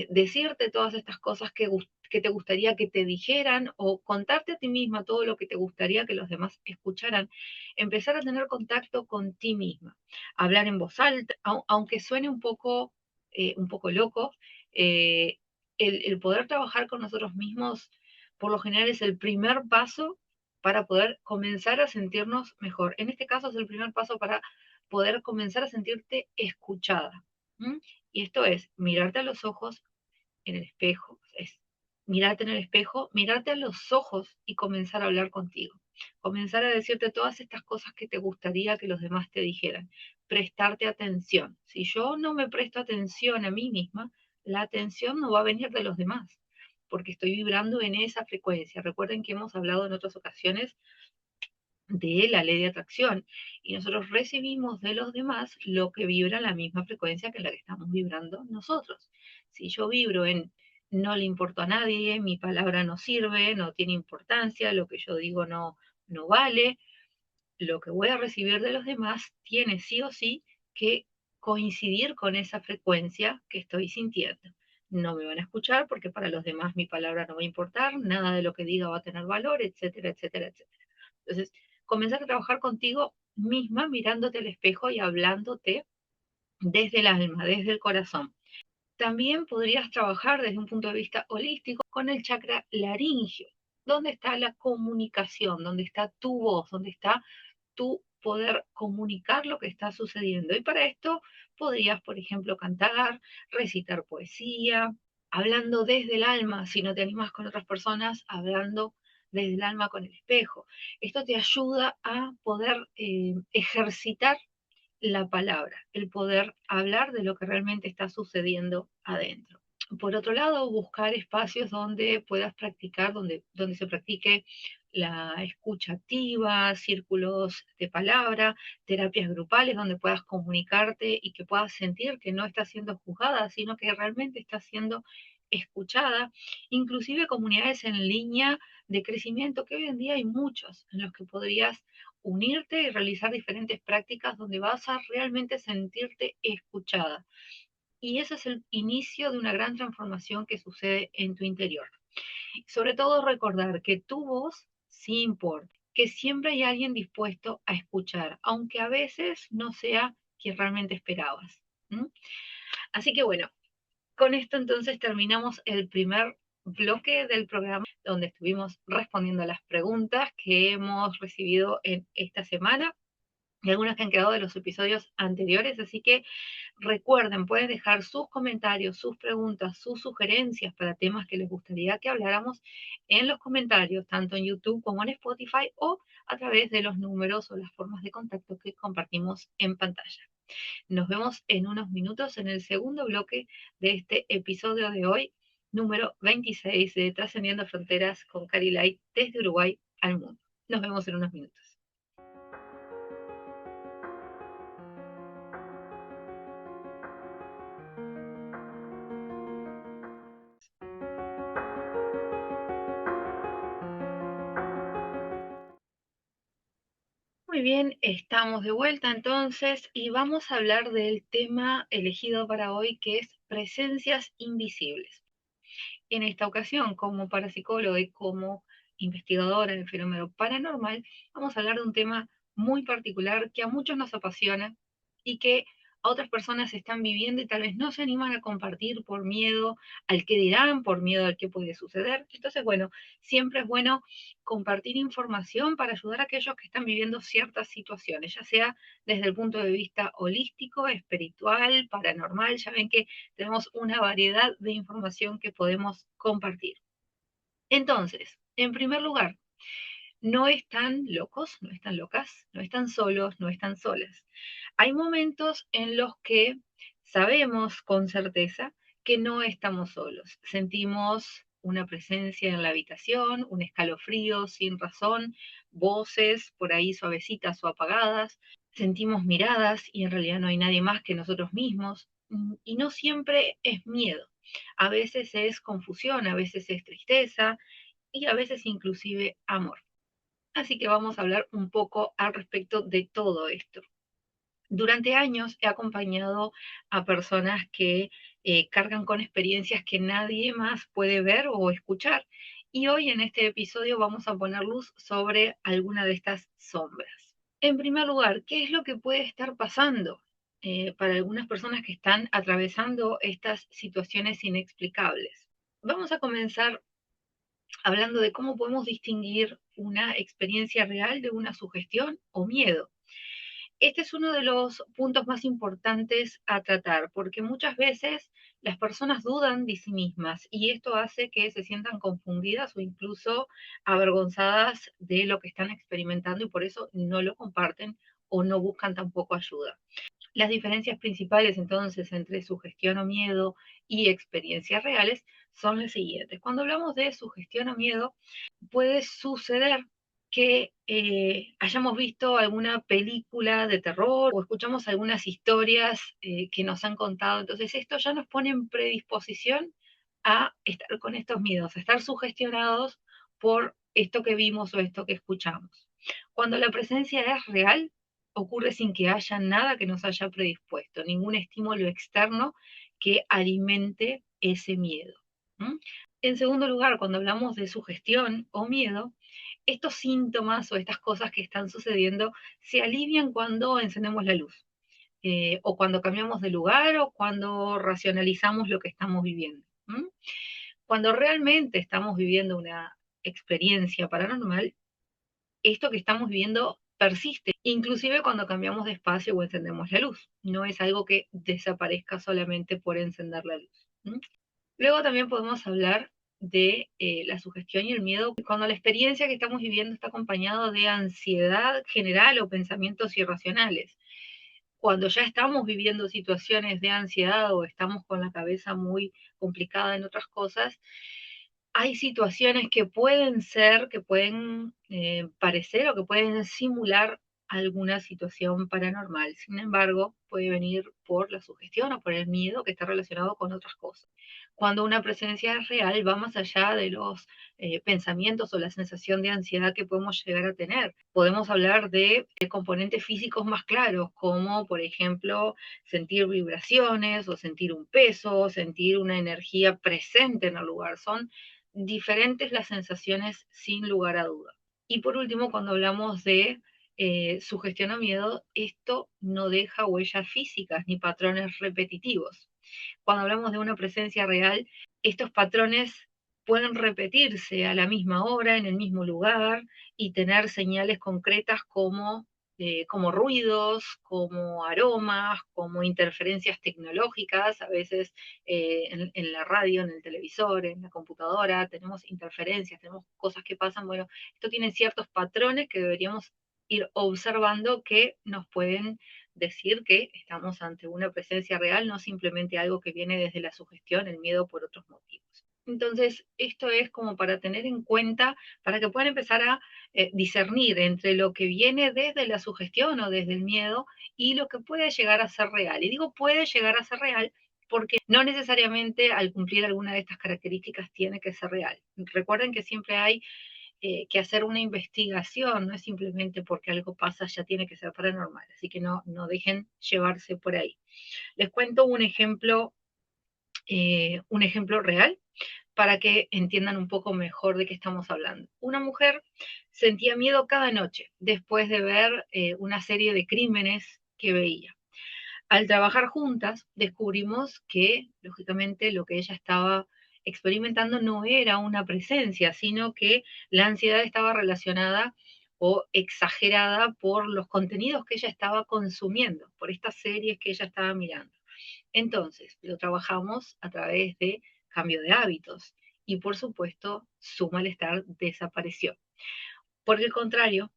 decirte todas estas cosas que te gustaría que te dijeran o contarte a ti misma todo lo que te gustaría que los demás escucharan. Empezar a tener contacto con ti misma. Hablar en voz alta, aunque suene un poco loco, eh, el poder trabajar con nosotros mismos por lo general es el primer paso para poder comenzar a sentirnos mejor. En este caso es el primer paso para poder comenzar a sentirte escuchada. ¿M? Y esto es mirarte a los ojos en el espejo, es mirarte en el espejo, mirarte a los ojos y comenzar a hablar contigo. Comenzar a decirte todas estas cosas que te gustaría que los demás te dijeran. Prestarte atención. Si yo no me presto atención a mí misma, la atención no va a venir de los demás, porque estoy vibrando en esa frecuencia. Recuerden que hemos hablado en otras ocasiones de la ley de atracción y nosotros recibimos de los demás lo que vibra en la misma frecuencia que la que estamos vibrando nosotros. Si yo vibro en no le importa a nadie, mi palabra no sirve, no tiene importancia, lo que yo digo no vale, lo que voy a recibir de los demás tiene sí o sí que coincidir con esa frecuencia que estoy sintiendo. No me van a escuchar porque para los demás mi palabra no va a importar, nada de lo que diga va a tener valor, etcétera, etcétera, etcétera. Entonces, comenzar a trabajar contigo misma, mirándote al espejo y hablándote desde el alma, desde el corazón. También podrías trabajar desde un punto de vista holístico con el chakra laringio, donde está la comunicación, donde está tu voz, donde está tu poder comunicar lo que está sucediendo. Y para esto podrías, por ejemplo, cantar, recitar poesía, hablando desde el alma, si no te animas con otras personas, hablando desde el alma con el espejo. Esto te ayuda a poder ejercitar la palabra, el poder hablar de lo que realmente está sucediendo adentro. Por otro lado, buscar espacios donde puedas practicar, donde se practique la escucha activa, círculos de palabra, terapias grupales donde puedas comunicarte y que puedas sentir que no estás siendo juzgada, sino que realmente estás siendo escuchada, inclusive comunidades en línea de crecimiento, que hoy en día hay muchos en los que podrías unirte y realizar diferentes prácticas donde vas a realmente sentirte escuchada. Y ese es el inicio de una gran transformación que sucede en tu interior. Sobre todo recordar que tu voz sí importa, que siempre hay alguien dispuesto a escuchar, aunque a veces no sea quien realmente esperabas. ¿Mm? Así que bueno, con esto entonces terminamos el primer bloque del programa donde estuvimos respondiendo a las preguntas que hemos recibido en esta semana y algunas que han quedado de los episodios anteriores. Así que recuerden, pueden dejar sus comentarios, sus preguntas, sus sugerencias para temas que les gustaría que habláramos en los comentarios, tanto en YouTube como en Spotify o a través de los números o las formas de contacto que compartimos en pantalla. Nos vemos en unos minutos en el segundo bloque de este episodio de hoy, número 26 de Trascendiendo Fronteras con Cari Light desde Uruguay al mundo. Nos vemos en unos minutos. Muy bien, estamos de vuelta entonces y vamos a hablar del tema elegido para hoy, que es presencias invisibles. En esta ocasión, como parapsicóloga y como investigadora del fenómeno paranormal, vamos a hablar de un tema muy particular que a muchos nos apasiona y que a otras personas están viviendo y tal vez no se animan a compartir por miedo al que dirán, por miedo al que puede suceder. Entonces, bueno, siempre es bueno compartir información para ayudar a aquellos que están viviendo ciertas situaciones, ya sea desde el punto de vista holístico, espiritual, paranormal. Ya ven que tenemos una variedad de información que podemos compartir. Entonces, en primer lugar, no están locos, no están locas, no están solos, no están solas. Hay momentos en los que sabemos con certeza que no estamos solos. Sentimos una presencia en la habitación, un escalofrío sin razón, voces por ahí suavecitas o apagadas, sentimos miradas y en realidad no hay nadie más que nosotros mismos. Y no siempre es miedo, a veces es confusión, a veces es tristeza y a veces inclusive amor. Así que vamos a hablar un poco al respecto de todo esto. Durante años he acompañado a personas que cargan con experiencias que nadie más puede ver o escuchar. Y hoy en este episodio vamos a poner luz sobre alguna de estas sombras. En primer lugar, ¿qué es lo que puede estar pasando para algunas personas que están atravesando estas situaciones inexplicables? Vamos a comenzar hablando de cómo podemos distinguir una experiencia real de una sugestión o miedo. Este es uno de los puntos más importantes a tratar, porque muchas veces las personas dudan de sí mismas y esto hace que se sientan confundidas o incluso avergonzadas de lo que están experimentando y por eso no lo comparten o no buscan tampoco ayuda. Las diferencias principales entonces entre sugestión o miedo y experiencias reales son las siguientes. Cuando hablamos de sugestión o miedo, puede suceder que hayamos visto alguna película de terror o escuchamos algunas historias que nos han contado. Entonces esto ya nos pone en predisposición a estar con estos miedos, a estar sugestionados por esto que vimos o esto que escuchamos. Cuando la presencia es real, ocurre sin que haya nada que nos haya predispuesto, ningún estímulo externo que alimente ese miedo. ¿Mm? En segundo lugar, cuando hablamos de sugestión o miedo, estos síntomas o estas cosas que están sucediendo se alivian cuando encendemos la luz, o cuando cambiamos de lugar o cuando racionalizamos lo que estamos viviendo. ¿Mm? Cuando realmente estamos viviendo una experiencia paranormal, esto que estamos viviendo persiste, inclusive cuando cambiamos de espacio o encendemos la luz. No es algo que desaparezca solamente por encender la luz. ¿Mm? Luego también podemos hablar de la sugestión y el miedo cuando la experiencia que estamos viviendo está acompañada de ansiedad general o pensamientos irracionales. Cuando ya estamos viviendo situaciones de ansiedad o estamos con la cabeza muy complicada en otras cosas, hay situaciones que pueden ser, que pueden parecer o que pueden simular alguna situación paranormal. Sin embargo, puede venir por la sugestión o por el miedo que está relacionado con otras cosas. Cuando una presencia es real, va más allá de los pensamientos o la sensación de ansiedad que podemos llegar a tener. Podemos hablar de componentes físicos más claros, como por ejemplo sentir vibraciones o sentir un peso, o sentir una energía presente en el lugar. Son diferentes las sensaciones sin lugar a duda. Y por último, cuando hablamos de sugestión o miedo, esto no deja huellas físicas ni patrones repetitivos. Cuando hablamos de una presencia real, estos patrones pueden repetirse a la misma hora, en el mismo lugar, y tener señales concretas como ruidos, como aromas, como interferencias tecnológicas, a veces en la radio, en el televisor, en la computadora, tenemos interferencias, tenemos cosas que pasan. Bueno, esto tiene ciertos patrones que deberíamos ir observando que nos pueden decir que estamos ante una presencia real, no simplemente algo que viene desde la sugestión, el miedo por otros motivos. Entonces, esto es como para tener en cuenta, para que puedan empezar a discernir entre lo que viene desde la sugestión o desde el miedo y lo que puede llegar a ser real. Y digo puede llegar a ser real porque no necesariamente al cumplir alguna de estas características tiene que ser real. Recuerden que siempre hay que hacer una investigación, no es simplemente porque algo pasa ya tiene que ser paranormal, así que no dejen llevarse por ahí. Les cuento un ejemplo real para que entiendan un poco mejor de qué estamos hablando. Una mujer sentía miedo cada noche después de ver una serie de crímenes que veía. Al trabajar juntas, descubrimos que, lógicamente, lo que ella estaba experimentando no era una presencia, sino que la ansiedad estaba relacionada o exagerada por los contenidos que ella estaba consumiendo, por estas series que ella estaba mirando. Entonces, lo trabajamos a través de cambio de hábitos y, por supuesto, su malestar desapareció. Por el contrario,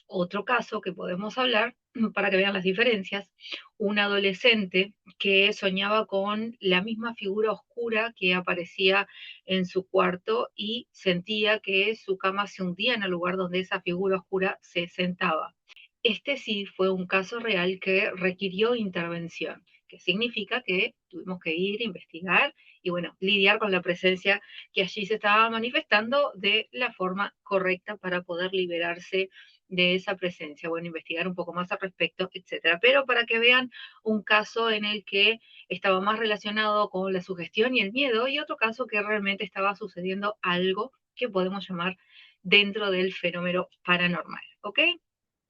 otro caso que podemos hablar, para que vean las diferencias, un adolescente que soñaba con la misma figura oscura que aparecía en su cuarto y sentía que su cama se hundía en el lugar donde esa figura oscura se sentaba. Este sí fue un caso real que requirió intervención, que significa que tuvimos que ir, investigar y, bueno, lidiar con la presencia que allí se estaba manifestando de la forma correcta para poder liberarse de esa presencia, bueno, investigar un poco más al respecto, etcétera. Pero para que vean un caso en el que estaba más relacionado con la sugestión y el miedo, y otro caso que realmente estaba sucediendo algo que podemos llamar dentro del fenómeno paranormal, ¿ok?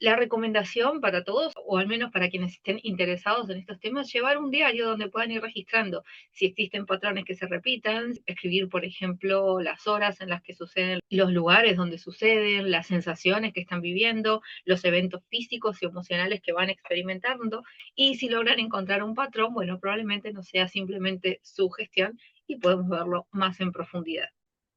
La recomendación para todos, o al menos para quienes estén interesados en estos temas, llevar un diario donde puedan ir registrando si existen patrones que se repitan, escribir, por ejemplo, las horas en las que suceden, los lugares donde suceden, las sensaciones que están viviendo, los eventos físicos y emocionales que van experimentando, y si logran encontrar un patrón, bueno, probablemente no sea simplemente sugestión y podemos verlo más en profundidad.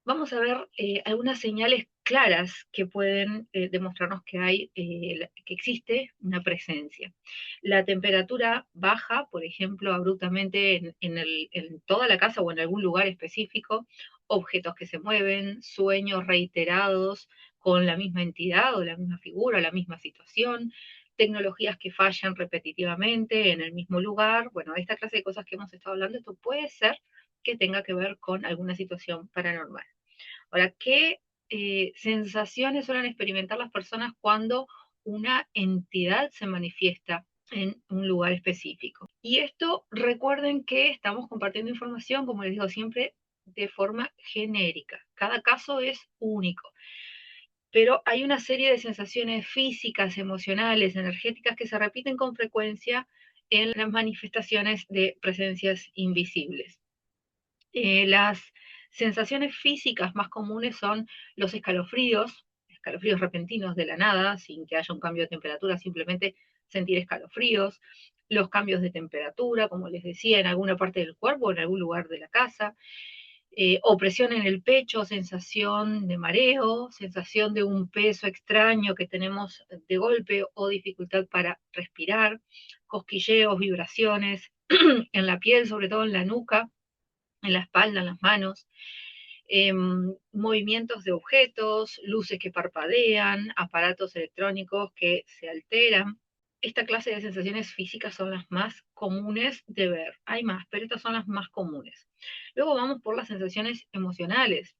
Vamos a ver algunas señales claras que pueden demostrarnos que que existe una presencia. La temperatura baja, por ejemplo, abruptamente en toda la casa o en algún lugar específico, objetos que se mueven, sueños reiterados con la misma entidad o la misma figura o la misma situación, tecnologías que fallan repetitivamente en el mismo lugar. Bueno, esta clase de cosas que hemos estado hablando, esto puede ser que tenga que ver con alguna situación paranormal. Ahora, ¿qué sensaciones suelen experimentar las personas cuando una entidad se manifiesta en un lugar específico? Y esto, recuerden que estamos compartiendo información, como les digo siempre, de forma genérica. Cada caso es único. Pero hay una serie de sensaciones físicas, emocionales, energéticas que se repiten con frecuencia en las manifestaciones de presencias invisibles. Las sensaciones físicas más comunes son los escalofríos repentinos de la nada, sin que haya un cambio de temperatura, simplemente sentir escalofríos, los cambios de temperatura, como les decía, en alguna parte del cuerpo, en algún lugar de la casa, opresión en el pecho, sensación de mareo, sensación de un peso extraño que tenemos de golpe o dificultad para respirar, cosquilleos, vibraciones en la piel, sobre todo en la nuca, en la espalda, en las manos, movimientos de objetos, luces que parpadean, aparatos electrónicos que se alteran. Esta clase de sensaciones físicas son las más comunes de ver. Hay más, pero estas son las más comunes. Luego vamos por las sensaciones emocionales.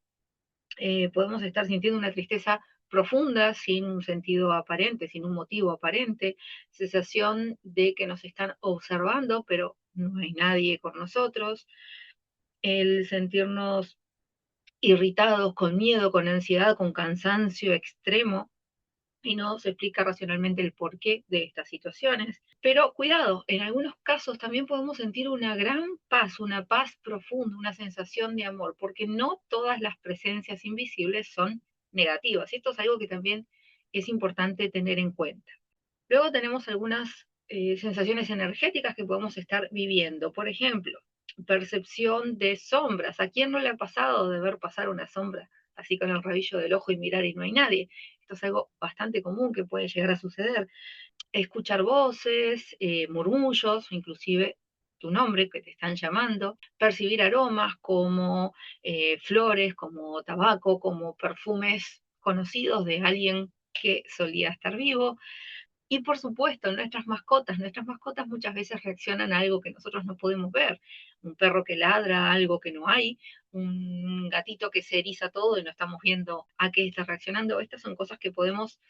Podemos estar sintiendo una tristeza profunda sin un sentido aparente, sin un motivo aparente, sensación de que nos están observando, pero no hay nadie con nosotros, el sentirnos irritados, con miedo, con ansiedad, con cansancio extremo, y no se explica racionalmente el porqué de estas situaciones. Pero cuidado, en algunos casos también podemos sentir una gran paz, una paz profunda, una sensación de amor, porque no todas las presencias invisibles son negativas. Esto es algo que también es importante tener en cuenta. Luego tenemos algunas sensaciones energéticas que podemos estar viviendo. Por ejemplo, percepción de sombras. ¿A quién no le ha pasado de ver pasar una sombra así con el rabillo del ojo y mirar y no hay nadie? Esto es algo bastante común que puede llegar a suceder. Escuchar voces, murmullos, inclusive tu nombre que te están llamando, percibir aromas como flores, como tabaco, como perfumes conocidos de alguien que solía estar vivo. Y por supuesto, nuestras mascotas muchas veces reaccionan a algo que nosotros no podemos ver. Un perro que ladra, algo que no hay, un gatito que se eriza todo y no estamos viendo a qué está reaccionando. Estas son cosas que podemos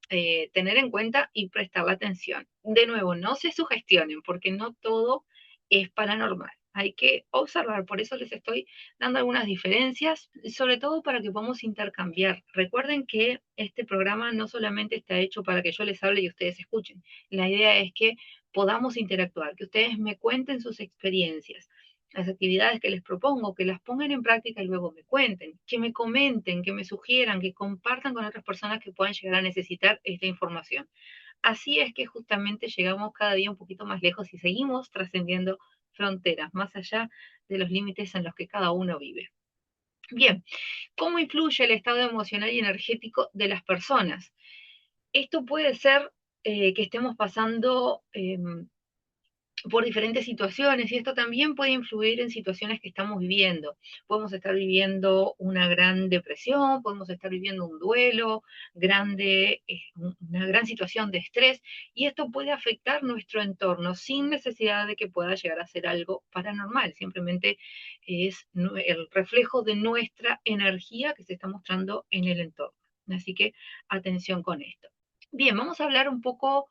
tener en cuenta y prestarle atención. De nuevo, no se sugestionen porque no todo es paranormal. Hay que observar, por eso les estoy dando algunas diferencias, sobre todo para que podamos intercambiar. Recuerden que este programa no solamente está hecho para que yo les hable y ustedes escuchen. La idea es que podamos interactuar, que ustedes me cuenten sus experiencias, las actividades que les propongo, que las pongan en práctica y luego me cuenten, que me comenten, que me sugieran, que compartan con otras personas que puedan llegar a necesitar esta información. Así es que justamente llegamos cada día un poquito más lejos y seguimos trascendiendo fronteras, más allá de los límites en los que cada uno vive. Bien, ¿cómo influye el estado emocional y energético de las personas? Esto puede ser que estemos pasando por diferentes situaciones y esto también puede influir en situaciones que estamos viviendo. Podemos estar viviendo una gran depresión, podemos estar viviendo un duelo grande, una gran situación de estrés y esto puede afectar nuestro entorno sin necesidad de que pueda llegar a ser algo paranormal. Simplemente es el reflejo de nuestra energía que se está mostrando en el entorno. Así que atención con esto. Bien, vamos a hablar un poco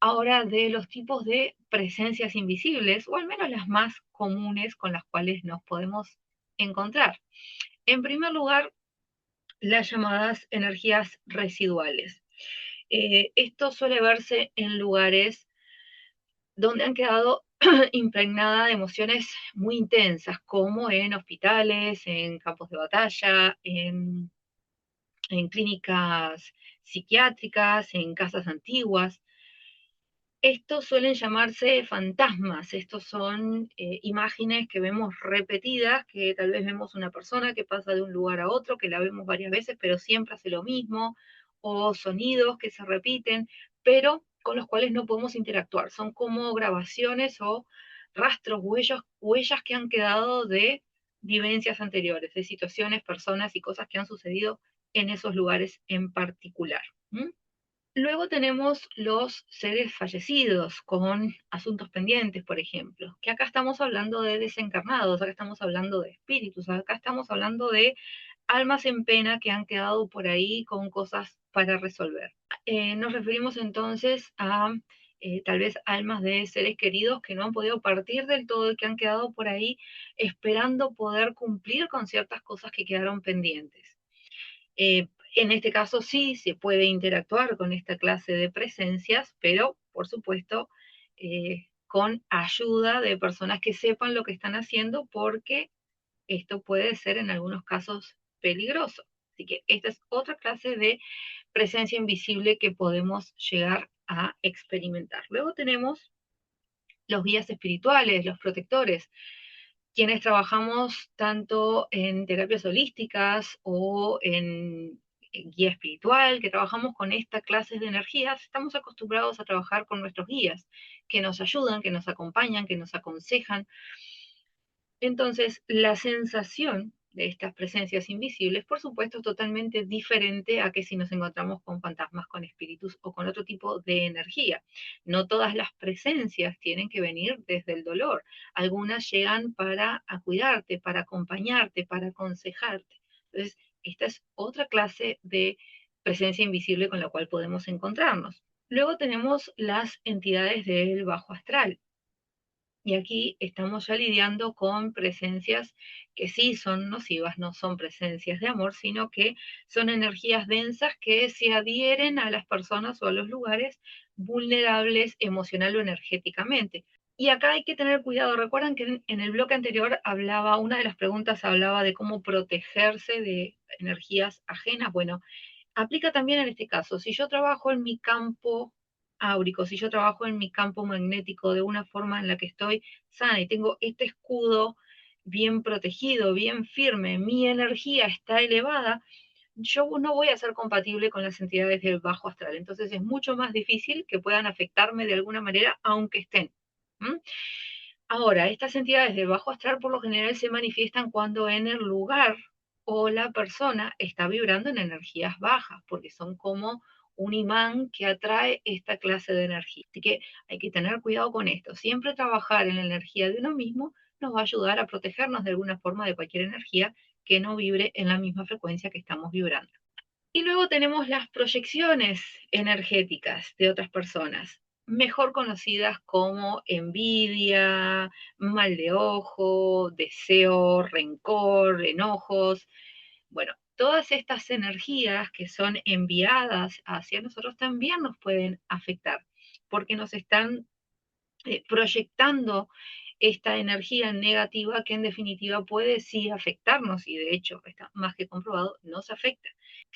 ahora de los tipos de presencias invisibles, o al menos las más comunes con las cuales nos podemos encontrar. En primer lugar, las llamadas energías residuales. Esto suele verse en lugares donde han quedado impregnadas de emociones muy intensas, como en hospitales, en campos de batalla, en clínicas psiquiátricas, en casas antiguas. Estos suelen llamarse fantasmas, estos son imágenes que vemos repetidas, que tal vez vemos una persona que pasa de un lugar a otro, que la vemos varias veces, pero siempre hace lo mismo, o sonidos que se repiten, pero con los cuales no podemos interactuar. Son como grabaciones o rastros, huellas que han quedado de vivencias anteriores, de situaciones, personas y cosas que han sucedido en esos lugares en particular. ¿Mm? Luego tenemos los seres fallecidos con asuntos pendientes, por ejemplo, que acá estamos hablando de desencarnados, acá estamos hablando de espíritus, acá estamos hablando de almas en pena que han quedado por ahí con cosas para resolver. Nos referimos entonces a tal vez almas de seres queridos que no han podido partir del todo y que han quedado por ahí esperando poder cumplir con ciertas cosas que quedaron pendientes. En este caso sí se puede interactuar con esta clase de presencias, pero por supuesto con ayuda de personas que sepan lo que están haciendo porque esto puede ser en algunos casos peligroso. Así que esta es otra clase de presencia invisible que podemos llegar a experimentar. Luego tenemos los guías espirituales, los protectores, quienes trabajamos tanto en terapias holísticas o en guía espiritual, que trabajamos con estas clases de energías, estamos acostumbrados a trabajar con nuestros guías, que nos ayudan, que nos acompañan, que nos aconsejan. Entonces, la sensación de estas presencias invisibles, por supuesto, es totalmente diferente a que si nos encontramos con fantasmas, con espíritus o con otro tipo de energía. No todas las presencias tienen que venir desde el dolor. Algunas llegan para cuidarte, para acompañarte, para aconsejarte. Entonces, esta es otra clase de presencia invisible con la cual podemos encontrarnos. Luego tenemos las entidades del bajo astral. Y aquí estamos ya lidiando con presencias que sí son nocivas, no son presencias de amor, sino que son energías densas que se adhieren a las personas o a los lugares vulnerables emocional o energéticamente. Y acá hay que tener cuidado. Recuerdan que en el bloque anterior hablaba, una de las preguntas hablaba de cómo protegerse de energías ajenas. Bueno, aplica también en este caso. Si yo trabajo en mi campo áurico, si yo trabajo en mi campo magnético de una forma en la que estoy sana y tengo este escudo bien protegido, bien firme, mi energía está elevada, yo no voy a ser compatible con las entidades del bajo astral. Entonces es mucho más difícil que puedan afectarme de alguna manera, aunque estén. ¿Mm? Ahora, estas entidades del bajo astral por lo general se manifiestan cuando en el lugar o la persona está vibrando en energías bajas, porque son como un imán que atrae esta clase de energía. Así que hay que tener cuidado con esto. Siempre trabajar en la energía de uno mismo nos va a ayudar a protegernos de alguna forma de cualquier energía que no vibre en la misma frecuencia que estamos vibrando. Y luego tenemos las proyecciones energéticas de otras personas, mejor conocidas como envidia, mal de ojo, deseo, rencor, enojos. Bueno, todas estas energías que son enviadas hacia nosotros también nos pueden afectar, porque nos están proyectando esta energía negativa que en definitiva puede sí afectarnos y de hecho está más que comprobado, nos afecta.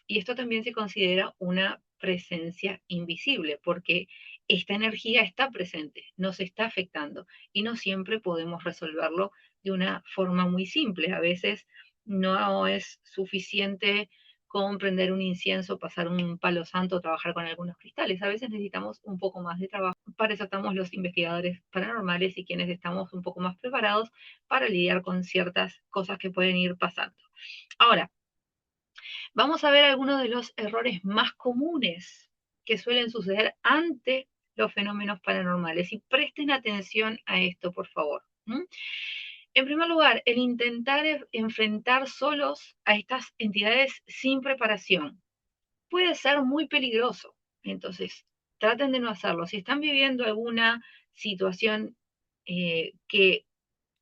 Y esto también se considera una presencia invisible porque esta energía está presente, nos está afectando y no siempre podemos resolverlo de una forma muy simple. A veces no es suficiente con prender un incienso, pasar un palo santo, trabajar con algunos cristales. A veces necesitamos un poco más de trabajo. Para eso estamos los investigadores paranormales y quienes estamos un poco más preparados para lidiar con ciertas cosas que pueden ir pasando. Ahora, vamos a ver algunos de los errores más comunes que suelen suceder ante los fenómenos paranormales y presten atención a esto, por favor. En primer lugar, el intentar enfrentar solos a estas entidades sin preparación puede ser muy peligroso. Entonces, traten de no hacerlo. Si están viviendo alguna situación que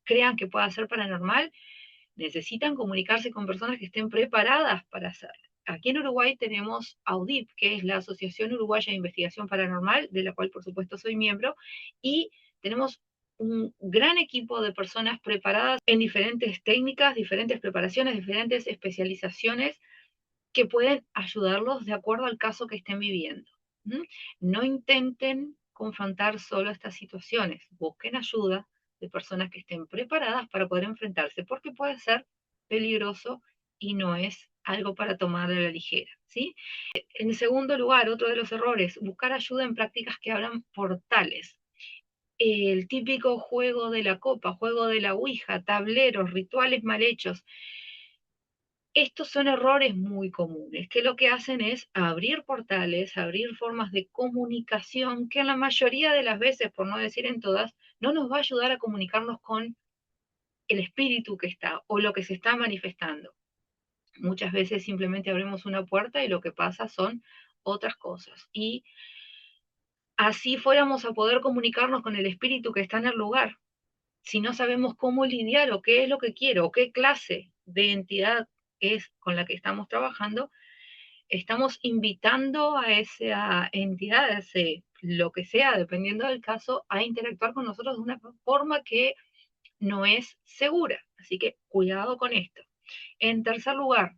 crean que pueda ser paranormal, necesitan comunicarse con personas que estén preparadas para hacerlo. Aquí en Uruguay tenemos AUDIP, que es la Asociación Uruguaya de Investigación Paranormal, de la cual por supuesto soy miembro, y tenemos un gran equipo de personas preparadas en diferentes técnicas, diferentes preparaciones, diferentes especializaciones que pueden ayudarlos de acuerdo al caso que estén viviendo. No intenten confrontar solo estas situaciones, busquen ayuda de personas que estén preparadas para poder enfrentarse, porque puede ser peligroso y no es algo para tomar a la ligera, ¿sí? En segundo lugar, otro de los errores, buscar ayuda en prácticas que hablan portales. El típico juego de la copa, juego de la ouija, tableros, rituales mal hechos. Estos son errores muy comunes, que lo que hacen es abrir portales, abrir formas de comunicación que en la mayoría de las veces, por no decir en todas, no nos va a ayudar a comunicarnos con el espíritu que está o lo que se está manifestando. Muchas veces simplemente abrimos una puerta y lo que pasa son otras cosas. Y así fuéramos a poder comunicarnos con el espíritu que está en el lugar. Si no sabemos cómo lidiar o qué es lo que quiero o qué clase de entidad es con la que estamos trabajando, estamos invitando a esa entidad, a ese, lo que sea, dependiendo del caso, a interactuar con nosotros de una forma que no es segura. Así que cuidado con esto. En tercer lugar,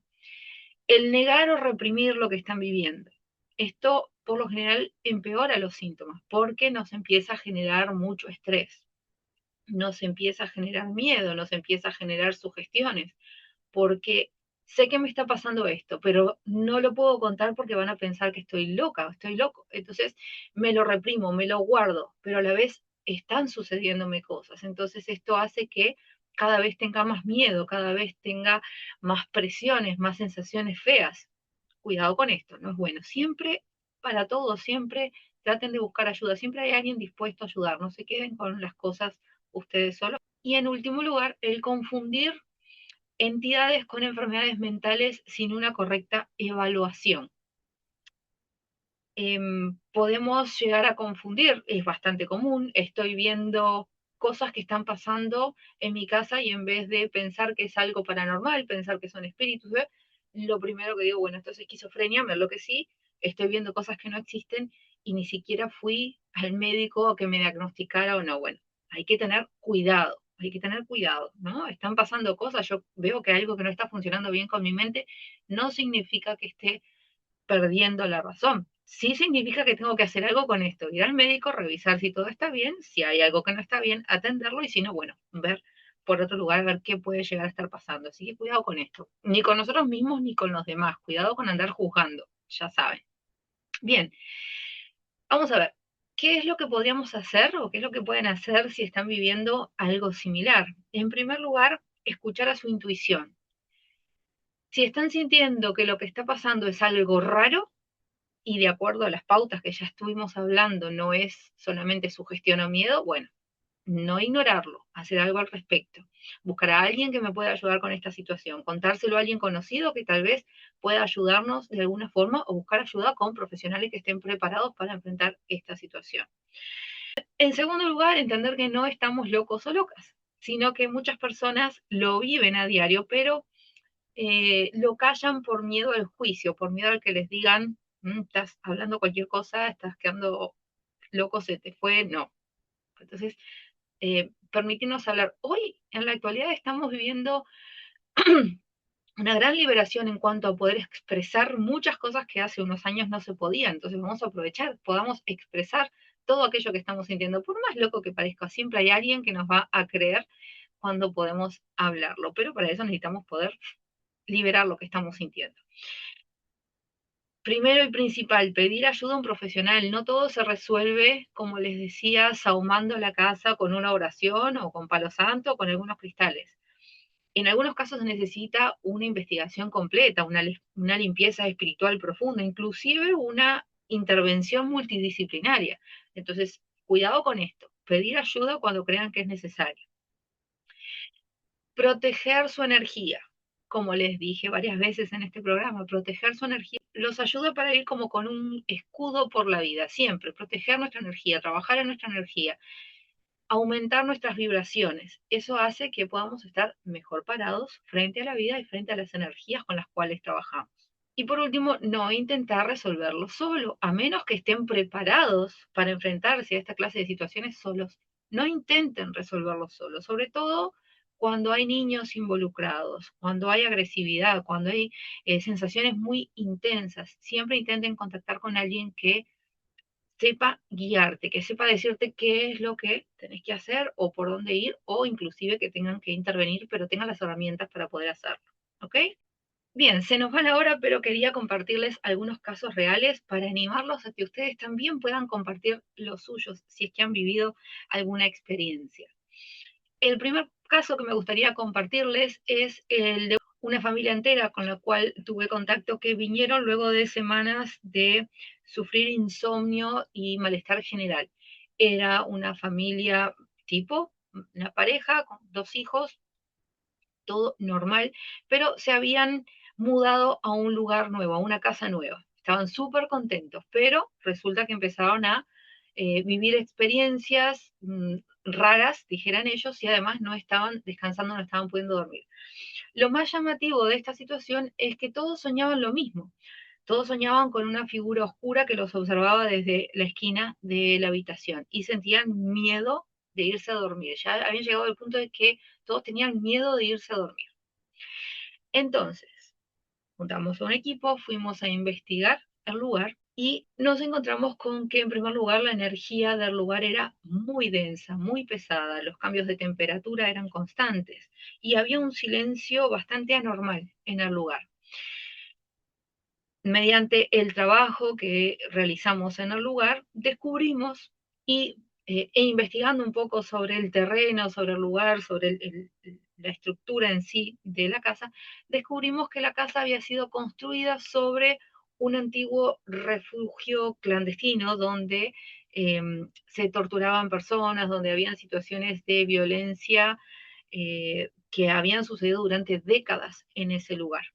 el negar o reprimir lo que están viviendo. Esto, por lo general, empeora los síntomas porque nos empieza a generar mucho estrés, nos empieza a generar miedo, nos empieza a generar sugestiones, porque sé que me está pasando esto, pero no lo puedo contar porque van a pensar que estoy loca, estoy loco. Entonces me lo reprimo, me lo guardo, pero a la vez están sucediéndome cosas. Entonces esto hace que cada vez tenga más miedo, cada vez tenga más presiones, más sensaciones feas. Cuidado con esto, no es bueno. Siempre, para todos, siempre traten de buscar ayuda. Siempre hay alguien dispuesto a ayudar. No se queden con las cosas ustedes solos. Y en último lugar, el confundir entidades con enfermedades mentales sin una correcta evaluación. Podemos llegar a confundir, es bastante común, estoy viendo cosas que están pasando en mi casa y en vez de pensar que es algo paranormal, pensar que son espíritus, lo primero que digo, bueno, esto es esquizofrenia, me lo que sí, estoy viendo cosas que no existen y ni siquiera fui al médico a que me diagnosticara o no. Bueno, hay que tener cuidado, hay que tener cuidado, ¿no? Están pasando cosas, yo veo que algo que no está funcionando bien con mi mente, no significa que esté perdiendo la razón. Sí significa que tengo que hacer algo con esto, ir al médico, revisar si todo está bien, si hay algo que no está bien, atenderlo y si no, bueno, ver por otro lugar a ver qué puede llegar a estar pasando. Así que cuidado con esto. Ni con nosotros mismos ni con los demás. Cuidado con andar juzgando, ya saben. Bien, vamos a ver. ¿Qué es lo que podríamos hacer o qué es lo que pueden hacer si están viviendo algo similar? En primer lugar, escuchar a su intuición. Si están sintiendo que lo que está pasando es algo raro y de acuerdo a las pautas que ya estuvimos hablando, no es solamente sugestión o miedo, bueno, no ignorarlo, hacer algo al respecto. Buscar a alguien que me pueda ayudar con esta situación, contárselo a alguien conocido que tal vez pueda ayudarnos de alguna forma o buscar ayuda con profesionales que estén preparados para enfrentar esta situación. En segundo lugar, entender que no estamos locos o locas, sino que muchas personas lo viven a diario, pero lo callan por miedo al juicio, por miedo al que les digan, estás hablando cualquier cosa, estás quedando loco, se te fue, no. Entonces, permitirnos hablar. Hoy, en la actualidad, estamos viviendo una gran liberación en cuanto a poder expresar muchas cosas que hace unos años no se podían. Entonces vamos a aprovechar, podamos expresar todo aquello que estamos sintiendo. Por más loco que parezca, siempre hay alguien que nos va a creer cuando podemos hablarlo. Pero para eso necesitamos poder liberar lo que estamos sintiendo. Primero y principal, pedir ayuda a un profesional. No todo se resuelve, como les decía, sahumando la casa con una oración o con palo santo o con algunos cristales. En algunos casos se necesita una investigación completa, una limpieza espiritual profunda, inclusive una intervención multidisciplinaria. Entonces, cuidado con esto, pedir ayuda cuando crean que es necesario. Proteger su energía, como les dije varias veces en este programa, proteger su energía los ayuda para ir como con un escudo por la vida, siempre, proteger nuestra energía, trabajar en nuestra energía, aumentar nuestras vibraciones. Eso hace que podamos estar mejor parados frente a la vida y frente a las energías con las cuales trabajamos. Y por último, no intentar resolverlo solo, a menos que estén preparados para enfrentarse a esta clase de situaciones solos. No intenten resolverlo solos, sobre todo cuando hay niños involucrados, cuando hay agresividad, cuando hay sensaciones muy intensas. Siempre intenten contactar con alguien que sepa guiarte, que sepa decirte qué es lo que tenés que hacer o por dónde ir, o inclusive que tengan que intervenir, pero tengan las herramientas para poder hacerlo. ¿Ok? Bien, se nos va la hora, pero quería compartirles algunos casos reales para animarlos a que ustedes también puedan compartir los suyos si es que han vivido alguna experiencia. El primer caso que me gustaría compartirles es el de una familia entera con la cual tuve contacto que vinieron luego de semanas de sufrir insomnio y malestar general. Era una familia tipo, una pareja con 2 hijos, todo normal, pero se habían mudado a un lugar nuevo, a una casa nueva. Estaban súper contentos, pero resulta que empezaron a vivir experiencias raras, dijeran ellos, y además no estaban descansando, no estaban pudiendo dormir. Lo más llamativo de esta situación es que todos soñaban lo mismo. Todos soñaban con una figura oscura que los observaba desde la esquina de la habitación y sentían miedo de irse a dormir. Ya habían llegado al punto de que todos tenían miedo de irse a dormir. Entonces, juntamos a un equipo, fuimos a investigar el lugar y nos encontramos con que en primer lugar la energía del lugar era muy densa, muy pesada, los cambios de temperatura eran constantes y había un silencio bastante anormal en el lugar. Mediante el trabajo que realizamos en el lugar, descubrimos e investigando un poco sobre el terreno, sobre el lugar, sobre la estructura en sí de la casa, descubrimos que la casa había sido construida sobre un antiguo refugio clandestino donde se torturaban personas, donde habían situaciones de violencia que habían sucedido durante décadas en ese lugar.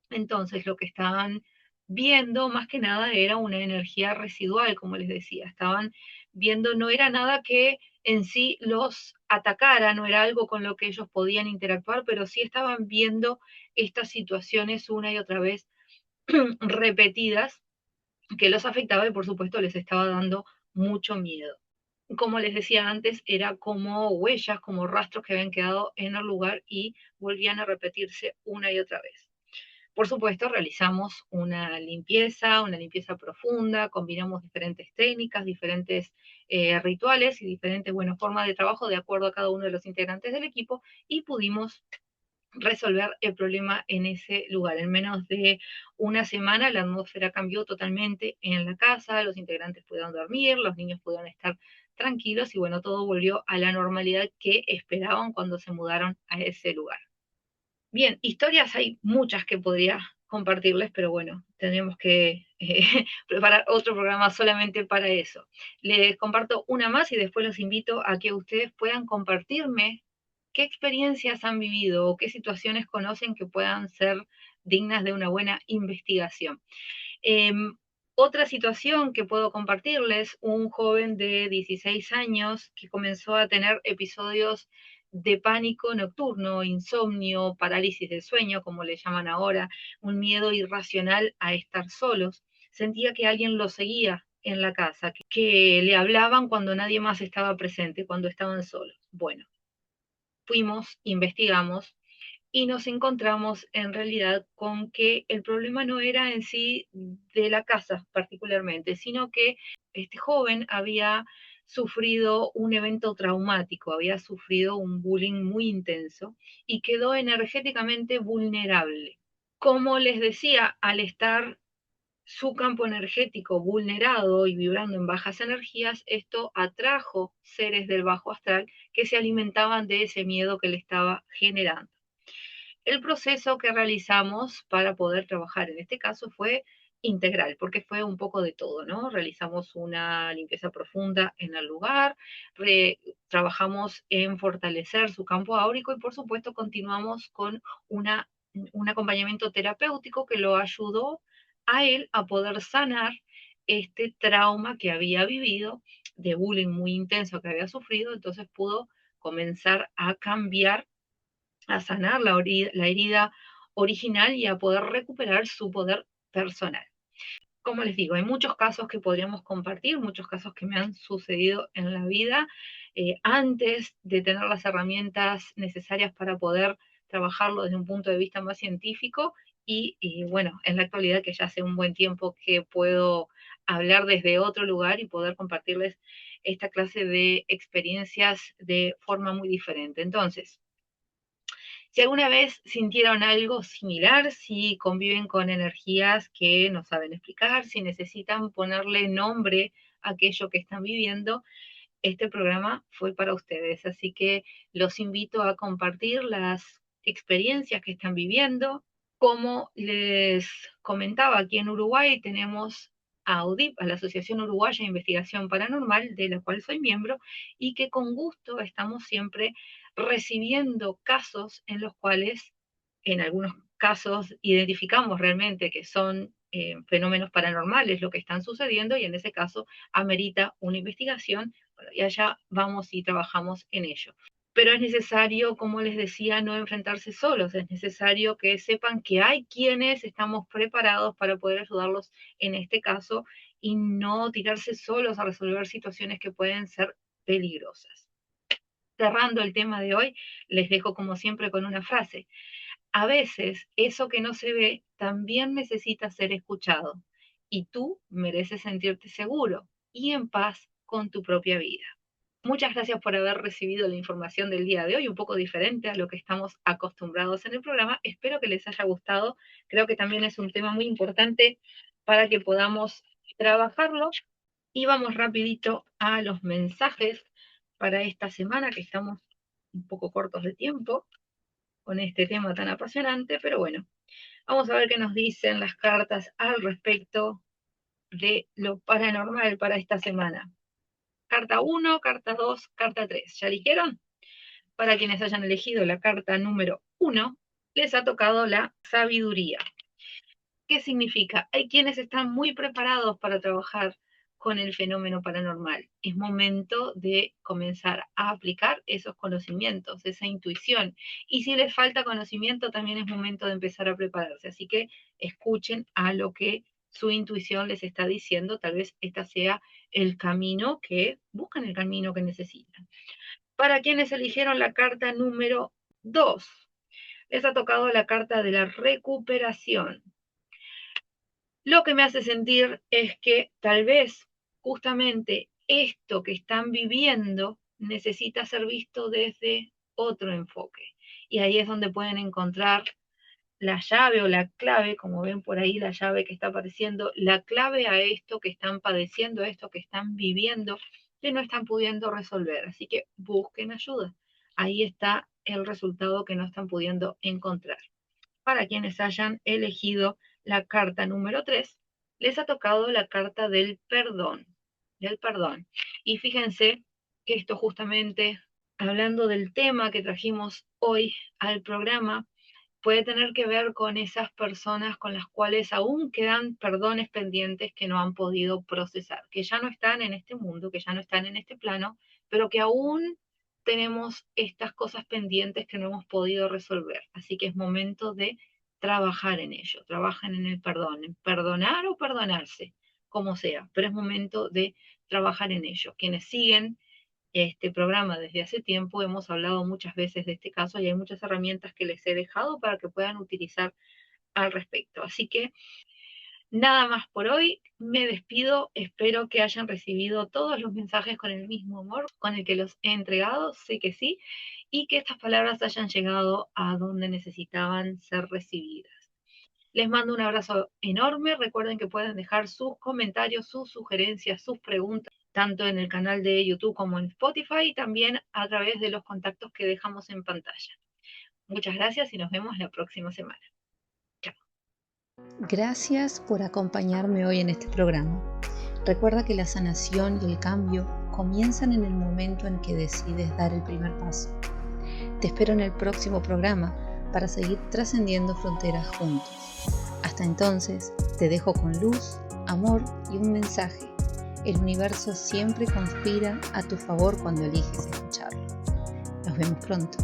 Entonces, lo que estaban viendo más que nada era una energía residual, como les decía. Estaban viendo, no era nada que en sí los atacara, no era algo con lo que ellos podían interactuar, pero sí estaban viendo estas situaciones una y otra vez repetidas que los afectaba y por supuesto les estaba dando mucho miedo. Como les decía antes, era como huellas, como rastros que habían quedado en el lugar y volvían a repetirse una y otra vez. Por supuesto, realizamos una limpieza profunda, combinamos diferentes técnicas, diferentes rituales y diferentes, bueno, formas de trabajo de acuerdo a cada uno de los integrantes del equipo y pudimos resolver el problema en ese lugar. En menos de una semana la atmósfera cambió totalmente en la casa, los integrantes pudieron dormir, los niños pudieron estar tranquilos y bueno, todo volvió a la normalidad que esperaban cuando se mudaron a ese lugar. Bien, historias hay muchas que podría compartirles, pero bueno, tendríamos que preparar otro programa solamente para eso. Les comparto una más y después los invito a que ustedes puedan compartirme qué experiencias han vivido o qué situaciones conocen que puedan ser dignas de una buena investigación. Eh, Otra situación que puedo compartirles, un joven de 16 años que comenzó a tener episodios de pánico nocturno, insomnio, parálisis del sueño, como le llaman ahora, un miedo irracional a estar solos. Sentía que alguien lo seguía en la casa, que le hablaban cuando nadie más estaba presente, cuando estaban solos. Bueno, fuimos, investigamos y nos encontramos en realidad con que el problema no era en sí de la casa particularmente, sino que este joven había sufrido un evento traumático, había sufrido un bullying muy intenso y quedó energéticamente vulnerable. Como les decía, al estar su campo energético vulnerado y vibrando en bajas energías, esto atrajo seres del bajo astral que se alimentaban de ese miedo que le estaba generando. El proceso que realizamos para poder trabajar en este caso fue integral, porque fue un poco de todo, ¿no? Realizamos una limpieza profunda en el lugar, trabajamos en fortalecer su campo áurico y por supuesto continuamos con un acompañamiento terapéutico que lo ayudó a él a poder sanar este trauma que había vivido, de bullying muy intenso que había sufrido, entonces pudo comenzar a cambiar, a sanar la herida original y a poder recuperar su poder personal. Como les digo, hay muchos casos que podríamos compartir, muchos casos que me han sucedido en la vida antes de tener las herramientas necesarias para poder trabajarlo desde un punto de vista más científico y bueno, en la actualidad que ya hace un buen tiempo que puedo hablar desde otro lugar y poder compartirles esta clase de experiencias de forma muy diferente. Entonces, si alguna vez sintieron algo similar, si conviven con energías que no saben explicar, si necesitan ponerle nombre a aquello que están viviendo, este programa fue para ustedes. Así que los invito a compartir las experiencias que están viviendo. Como les comentaba, aquí en Uruguay tenemos a AUDIP, a la Asociación Uruguaya de Investigación Paranormal, de la cual soy miembro, y que con gusto estamos siempre recibiendo casos en los cuales, en algunos casos, identificamos realmente que son fenómenos paranormales lo que están sucediendo y en ese caso amerita una investigación. Bueno, y allá vamos y trabajamos en ello. Pero es necesario, como les decía, no enfrentarse solos, es necesario que sepan que hay quienes estamos preparados para poder ayudarlos en este caso y no tirarse solos a resolver situaciones que pueden ser peligrosas. Cerrando el tema de hoy, les dejo como siempre con una frase. A veces eso que no se ve también necesita ser escuchado y tú mereces sentirte seguro y en paz con tu propia vida. Muchas gracias por haber recibido la información del día de hoy, un poco diferente a lo que estamos acostumbrados en el programa. Espero que les haya gustado. Creo que también es un tema muy importante para que podamos trabajarlo. Y vamos rapidito a los mensajes para esta semana, que estamos un poco cortos de tiempo con este tema tan apasionante, pero bueno, vamos a ver qué nos dicen las cartas al respecto de lo paranormal para esta semana. Carta 1, carta 2, carta 3. ¿Ya eligieron? Para quienes hayan elegido la carta número 1, les ha tocado la sabiduría. ¿Qué significa? Hay quienes están muy preparados para trabajar con el fenómeno paranormal. Es momento de comenzar a aplicar esos conocimientos, esa intuición. Y si les falta conocimiento, también es momento de empezar a prepararse. Así que escuchen a lo que su intuición les está diciendo. Tal vez este sea el camino que buscan, el camino que necesitan. Para quienes eligieron la carta número 2, les ha tocado la carta de la recuperación. Lo que me hace sentir es que tal vez justamente esto que están viviendo necesita ser visto desde otro enfoque. Y ahí es donde pueden encontrar la llave o la clave, como ven por ahí la llave que está apareciendo, la clave a esto que están padeciendo, a esto que están viviendo, que no están pudiendo resolver. Así que busquen ayuda. Ahí está el resultado que no están pudiendo encontrar. Para quienes hayan elegido la carta número 3, les ha tocado la carta del perdón. Y fíjense que esto justamente, hablando del tema que trajimos hoy al programa, puede tener que ver con esas personas con las cuales aún quedan perdones pendientes que no han podido procesar, que ya no están en este mundo, que ya no están en este plano, pero que aún tenemos estas cosas pendientes que no hemos podido resolver. Así que es momento de trabajar en ello, trabajan en el perdón, en perdonar o perdonarse, como sea, pero es momento de trabajar en ello. Quienes siguen este programa desde hace tiempo, hemos hablado muchas veces de este caso y hay muchas herramientas que les he dejado para que puedan utilizar al respecto. Así que nada más por hoy, me despido, espero que hayan recibido todos los mensajes con el mismo amor con el que los he entregado, sé que sí, y que estas palabras hayan llegado a donde necesitaban ser recibidas. Les mando un abrazo enorme, recuerden que pueden dejar sus comentarios, sus sugerencias, sus preguntas, tanto en el canal de YouTube como en Spotify y también a través de los contactos que dejamos en pantalla. Muchas gracias y nos vemos la próxima semana. Chao. Gracias por acompañarme hoy en este programa. Recuerda que la sanación y el cambio comienzan en el momento en que decides dar el primer paso. Te espero en el próximo programa para seguir trascendiendo fronteras juntos. Hasta entonces, te dejo con luz, amor y un mensaje. El universo siempre conspira a tu favor cuando eliges escucharlo. Nos vemos pronto.